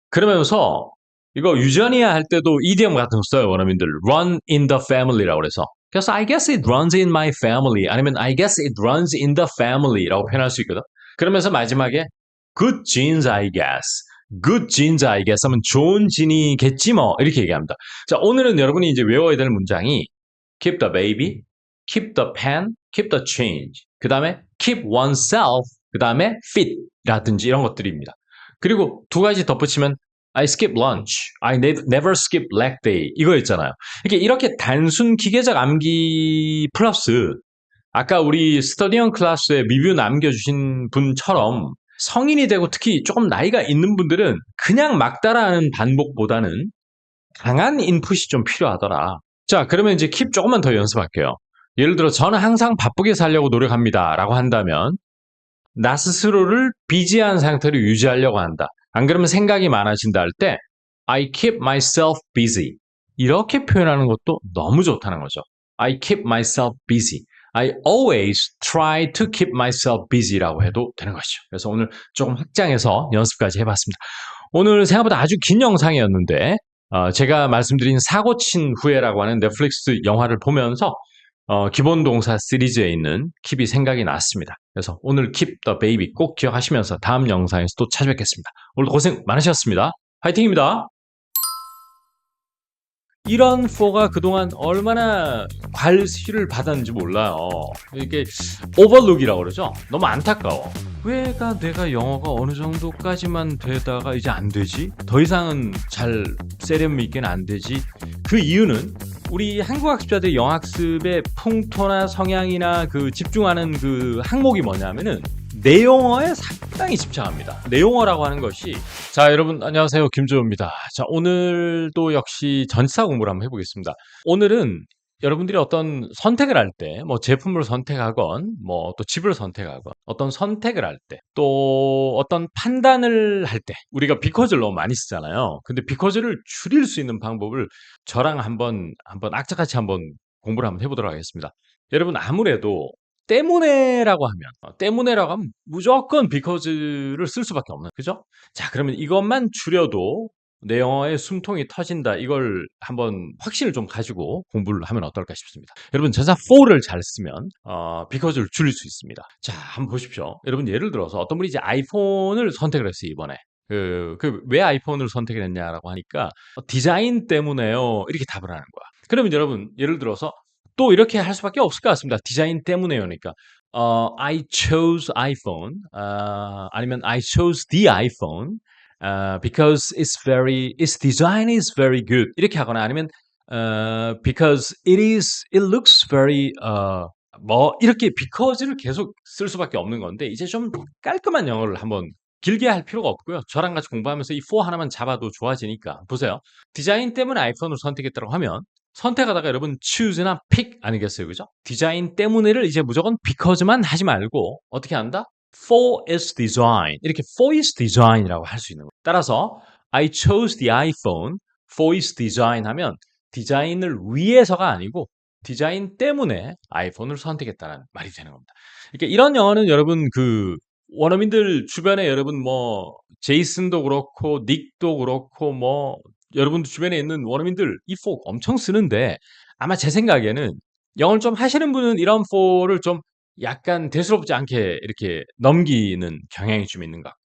그러면서 이거 유전이야 할 때도 이디엄 같은 거 써요. 원어민들. run in the family라고 그래서. 그래서 I guess it runs in my family. 아니면 I guess it runs in the family라고 표현할 수 있거든. 그러면서 마지막에 good genes I guess. good genes I guess 하면 좋은 진이겠지 뭐. 이렇게 얘기합니다. 자, 오늘은 여러분이 이제 외워야 될 문장이 keep the baby, keep the pen, keep the change. 그 다음에 keep oneself, 그 다음에 fit 라든지 이런 것들입니다. 그리고 두 가지 덧붙이면 I skip lunch, I never skip leg day 이거 있잖아요. 이렇게 단순 기계적 암기 플러스 아까 우리 스터디언 클래스에 리뷰 남겨주신 분처럼 성인이 되고 특히 조금 나이가 있는 분들은 그냥 막 따라하는 반복보다는 강한 인풋이 좀 필요하더라. 자, 그러면 이제 킵 조금만 더 연습할게요. 예를 들어 저는 항상 바쁘게 살려고 노력합니다 라고 한다면 나 스스로를 비지한 상태로 유지하려고 한다. 안 그러면 생각이 많아진다 할 때 I keep myself busy 이렇게 표현하는 것도 너무 좋다는 거죠. I keep myself busy. I always try to keep myself busy라고 해도 되는 것이죠. 그래서 오늘 조금 확장해서 연습까지 해봤습니다. 오늘 생각보다 아주 긴 영상이었는데 제가 말씀드린 사고 친 후에라고 하는 넷플릭스 영화를 보면서 기본 동사 시리즈에 있는 킵이 생각이 났습니다. 그래서 오늘 keep the baby 꼭 기억하시면서 다음 영상에서 또 찾아뵙겠습니다. 오늘도 고생 많으셨습니다. 화이팅입니다. 이런 4가 그동안 얼마나 괄시를 받았는지 몰라요. 이게 오버룩이라고 그러죠. 너무 안타까워. 왜가 내가 영어가 어느 정도까지만 되다가 이제 안 되지? 더 이상은 잘 세련미 있게는 안 되지? 그 이유는 우리 한국 학습자들의 영학습의 풍토나 성향이나 그 집중하는 그 항목이 뭐냐면은 내용어에 상당히 집착합니다. 내용어라고 하는 것이 자 여러분 안녕하세요 김주호입니다. 자 오늘도 역시 전치사 공부를 한번 해보겠습니다. 오늘은 여러분들이 어떤 선택을 할 때 뭐 제품을 선택하건 뭐 또 집을 선택하건 어떤 선택을 할 때 또 어떤 판단을 할 때 우리가 because를 너무 많이 쓰잖아요. 근데 because를 줄일 수 있는 방법을 저랑 한번 악착같이 한번 공부를 한번 해보도록 하겠습니다. 여러분 아무래도 때문에라고 하면 무조건 because를 쓸 수밖에 없는 그죠? 자 그러면 이것만 줄여도 내 영어의 숨통이 터진다. 이걸 한번 확신을 좀 가지고 공부를 하면 어떨까 싶습니다. 여러분 전사 for를 잘 쓰면 because를 줄일 수 있습니다. 자 한번 보십시오. 여러분 예를 들어서 어떤 분이 이제 아이폰을 선택을 했어요 이번에. 왜 아이폰을 선택을 했냐라고 하니까 디자인 때문에요. 이렇게 답을 하는 거야. 그러면 여러분 예를 들어서 또 이렇게 할 수밖에 없을 것 같습니다. 디자인 때문에요니까. I chose iPhone. 아니면 I chose the iPhone. Because its design is very good. 이렇게 하거나 아니면 because it looks very 이렇게 because를 계속 쓸 수밖에 없는 건데 이제 좀 깔끔한 영어를 한번 길게 할 필요가 없고요. 저랑 같이 공부하면서 이 for 하나만 잡아도 좋아지니까 보세요. 디자인 때문에 아이폰을 선택했다고 하면 선택하다가 여러분 choose나 pick 아니겠어요, 그죠? 디자인 때문에를 이제 무조건 because만 하지 말고 어떻게 한다? For its design 이렇게 for its design이라고 할 수 있는 거예요. 따라서 I chose the iPhone for its design 하면 디자인을 위해서가 아니고 디자인 때문에 아이폰을 선택했다는 말이 되는 겁니다. 그러니까 이런 영어는 여러분 그 원어민들 주변에 여러분 뭐 제이슨도 그렇고 닉도 그렇고 뭐 여러분들 주변에 있는 원어민들 이 for 엄청 쓰는데 아마 제 생각에는 영어를 좀 하시는 분은 이런 for를 좀 약간 대수롭지 않게 이렇게 넘기는 경향이 좀 있는 것 같고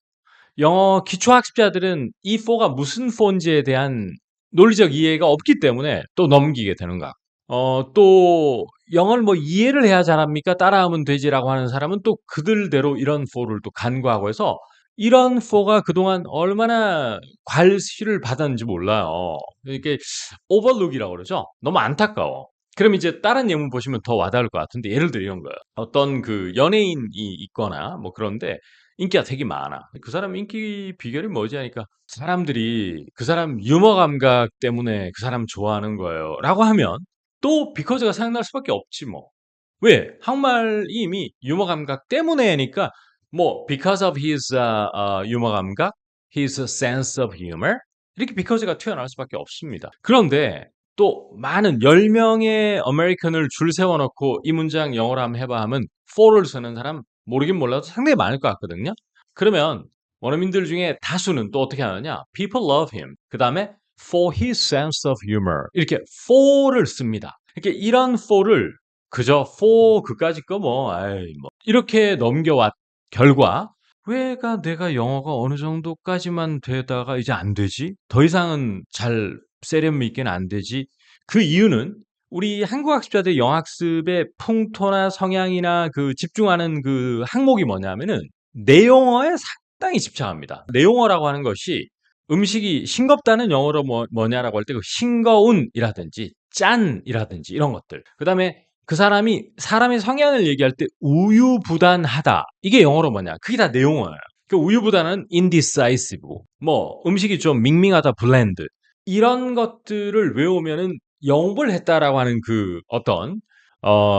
영어 기초학습자들은 이 for가 무슨 for인지에 대한 논리적 이해가 없기 때문에 또 넘기게 되는 것 같고 또 영어를 뭐 이해를 해야 잘합니까? 따라하면 되지라고 하는 사람은 또 그들대로 이런 for를 또 간과하고 해서 이런 for가 그동안 얼마나 괄시를 받았는지 몰라요. 이렇게 오버룩이라고 그러죠. 너무 안타까워. 그럼 이제 다른 예문 보시면 더 와닿을 것 같은데 예를 들어 이런 거예요. 어떤 그 연예인이 있거나 뭐 그런데 인기가 되게 많아. 그 사람 인기 비결이 뭐지 하니까 사람들이 그 사람 유머 감각 때문에 그 사람 좋아하는 거예요. 라고 하면 또 because가 생각날 수밖에 없지 뭐. 왜? 한국말이 이미 유머 감각 때문에니까 뭐 because of his 유머 감각, his sense of humor 이렇게 because가 튀어나올 수밖에 없습니다. 그런데 또 많은 10명의 아메리칸을 줄 세워놓고 이 문장 영어로 한번 해봐 하면 for를 쓰는 사람 모르긴 몰라도 상당히 많을 것 같거든요. 그러면 원어민들 중에 다수는 또 어떻게 하느냐? People love him. 그 다음에 for his sense of humor. 이렇게 for를 씁니다. 이렇게 이런 for를 그저 for 그까짓 거 뭐, 아이 뭐 이렇게 넘겨왔 결과 왜가 내가 영어가 어느 정도까지만 되다가 이제 안 되지? 더 이상은 잘 세련미 있게는 안 되지? 그 이유는 우리 한국 학습자들 영학습의 풍토나 성향이나 그 집중하는 그 항목이 뭐냐면은 내용어에 상당히 집착합니다. 내용어라고 하는 것이 음식이 싱겁다는 영어로 뭐냐라고 할 때 그 싱거운이라든지 짠이라든지 이런 것들. 그다음에 그 사람의 성향을 얘기할 때 우유부단하다. 이게 영어로 뭐냐? 그게 다 내용어예요. 그 우유부단은 indecisive. 뭐 음식이 좀 밍밍하다 bland. 이런 것들을 외우면은 영업을 했다라고 하는 그 어떤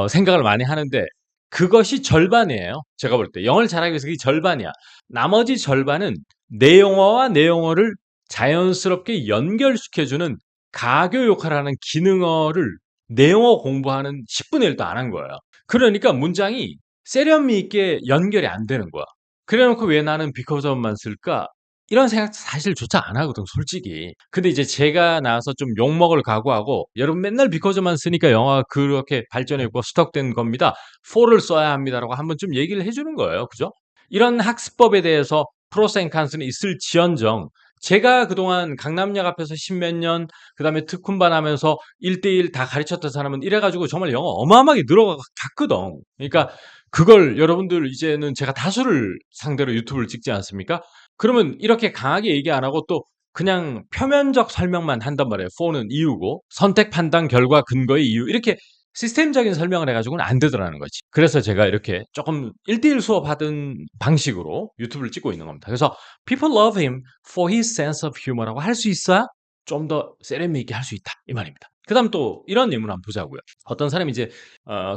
생각을 많이 하는데 그것이 절반이에요. 제가 볼 때 영어를 잘하기 위해서 그게 절반이야. 나머지 절반은 내용어와 내용어를 자연스럽게 연결시켜주는 가교 역할을 하는 기능어를 내용어 공부하는 10분의 1도 안 한 거예요. 그러니까 문장이 세련미 있게 연결이 안 되는 거야. 그래 놓고 왜 나는 because of만 쓸까? 이런 생각 사실조차 안 하거든, 솔직히. 근데 이제 제가 나와서 좀 욕먹을 각오하고 여러분 맨날 because of만 쓰니까 영어가 그렇게 발전했고 스톡된 겁니다. for를 써야 합니다라고 한번 좀 얘기를 해주는 거예요. 그죠? 이런 학습법에 대해서 프로스 앤 칸스는 있을지언정 제가 그동안 강남역 앞에서 십몇 년 그다음에 특훈반 하면서 1대1 다 가르쳤던 사람은 이래가지고 정말 영어 어마어마하게 늘어갔거든. 그러니까 그걸 여러분들 이제는 제가 다수를 상대로 유튜브를 찍지 않습니까? 그러면 이렇게 강하게 얘기 안 하고 또 그냥 표면적 설명만 한단 말이에요. for는 이유고 선택, 판단, 결과, 근거의 이유 이렇게 시스템적인 설명을 해가지고는 안 되더라는 거지. 그래서 제가 이렇게 조금 1대1 수업하던 방식으로 유튜브를 찍고 있는 겁니다. 그래서 People love him for his sense of humor라고 할 수 있어야 좀 더 세련미 있게 할 수 있다. 이 말입니다. 그 다음 또 이런 예문 한번 보자고요. 어떤 사람이 이제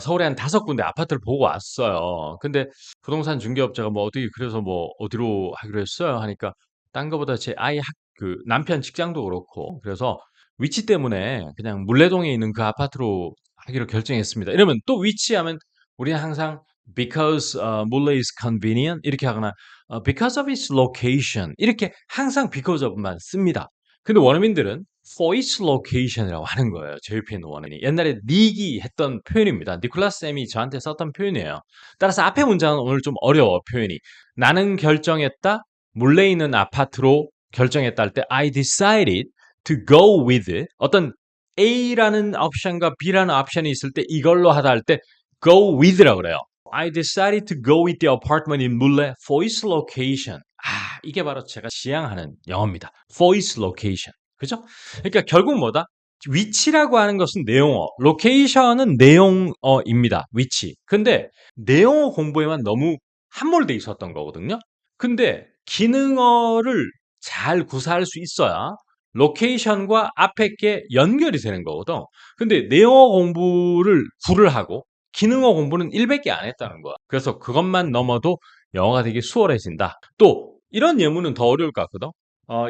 서울에 한 5군데 아파트를 보고 왔어요. 근데 부동산 중개업자가 뭐 어떻게 그래서 뭐 어디로 하기로 했어요? 하니까 딴 거보다 제 아이 그 남편 직장도 그렇고 그래서 위치 때문에 그냥 물레동에 있는 그 아파트로 하기로 결정했습니다. 이러면 또 위치하면 우리는 항상 because 물레 is convenient 이렇게 하거나 because of its location 이렇게 항상 because of만 씁니다. 근데 원어민들은 for its location이라고 하는 거예요. 제휴표현 원어민이. 옛날에 닉이 했던 표현입니다. 니콜라스 쌤이 저한테 썼던 표현이에요. 따라서 앞에 문장은 오늘 좀 어려워 표현이. 나는 결정했다. 물레 있는 아파트로 결정했다 할 때 I decided to go with 어떤 A라는 옵션과 B라는 옵션이 있을 때 이걸로 하다 할 때 go with라고 그래요. I decided to go with the apartment in Mule for its location. 이게 바로 제가 지향하는 영어입니다. for its location. 그죠? 그러니까 결국 뭐다? 위치라고 하는 것은 내용어, 로케이션은 내용어입니다. 위치. 근데 내용어 공부에만 너무 함몰돼 있었던 거거든요. 근데 기능어를 잘 구사할 수 있어야 로케이션과 앞에 게 연결이 되는 거거든. 근데 내용어 공부를 불을 하고 기능어 공부는 100개 안 했다는 거야. 그래서 그것만 넘어도 영어가 되게 수월해진다. 또 이런 예문은 더 어려울 것 같거든.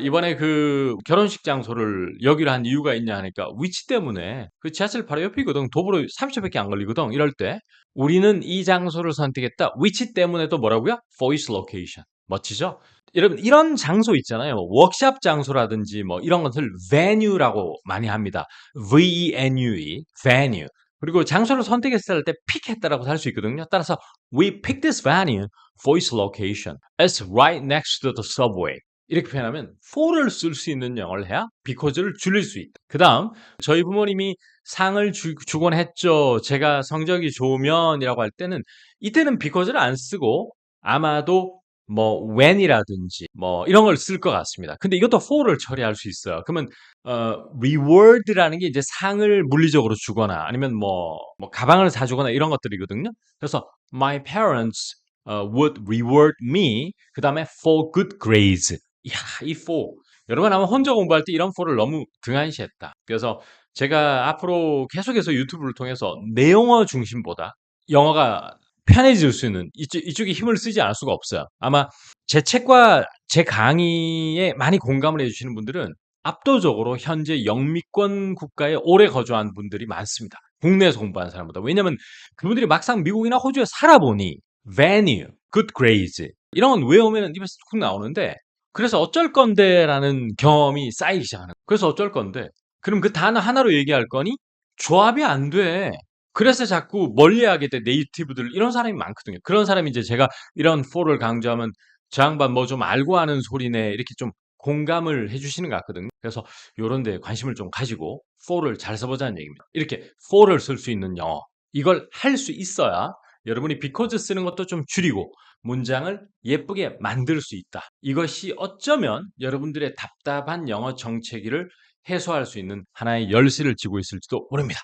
이번에 그 결혼식 장소를 여기로 한 이유가 있냐 하니까 위치 때문에 그 지하철 바로 옆이거든. 도보로 30초밖에 안 걸리거든. 이럴 때 우리는 이 장소를 선택했다. 위치 때문에도 뭐라고요? For its location. 멋지죠? 여러분 이런 장소 있잖아요. 워크샵 장소라든지 뭐 이런 것을 venue라고 많이 합니다. V-E-N-U-E, venue. 그리고 장소를 선택했을 때 픽했다라고 할 수 있거든요. 따라서 we picked this venue for its location. It's right next to the subway. 이렇게 표현하면 for를 쓸 수 있는 영어를 해야 because를 줄일 수 있다. 그 다음 저희 부모님이 상을 주곤 했죠. 제가 성적이 좋으면이라고 할 때는 이때는 because를 안 쓰고 아마도 뭐 when이라든지 뭐 이런 걸 쓸 것 같습니다. 근데 이것도 for를 처리할 수 있어요. 그러면 reward라는 게 이제 상을 물리적으로 주거나 아니면 뭐 가방을 사주거나 이런 것들이거든요. 그래서 my parents would reward me 그 다음에 for good grades. 이야, 이 for 여러분 아마 혼자 공부할 때 이런 for를 너무 등한시했다. 그래서 제가 앞으로 계속해서 유튜브를 통해서 내용어 중심보다 영어가 편해질 수 있는 이쪽에 힘을 쓰지 않을 수가 없어요. 아마 제 책과 제 강의에 많이 공감을 해주시는 분들은 압도적으로 현재 영미권 국가에 오래 거주한 분들이 많습니다. 국내에서 공부한 사람보다. 왜냐면 그분들이 막상 미국이나 호주에 살아보니 venue, good grades 이런 건 외우면 입에서 툭 나오는데 그래서 어쩔 건데라는 경험이 쌓이기 시작하는 거예요. 그래서 어쩔 건데 그럼 그 단어 하나로 얘기할 거니 조합이 안 돼. 그래서 자꾸 멀리하게 돼 네이티브들 이런 사람이 많거든요. 그런 사람이 이제 제가 이런 for를 강조하면 저 양반 뭐 좀 알고 하는 소리네 이렇게 좀 공감을 해주시는 것 같거든요. 그래서 요런 데 관심을 좀 가지고 for를 잘 써보자는 얘기입니다. 이렇게 for를 쓸 수 있는 영어 이걸 할 수 있어야 여러분이 because 쓰는 것도 좀 줄이고 문장을 예쁘게 만들 수 있다. 이것이 어쩌면 여러분들의 답답한 영어 정체기를 해소할 수 있는 하나의 열쇠를 쥐고 있을지도 모릅니다.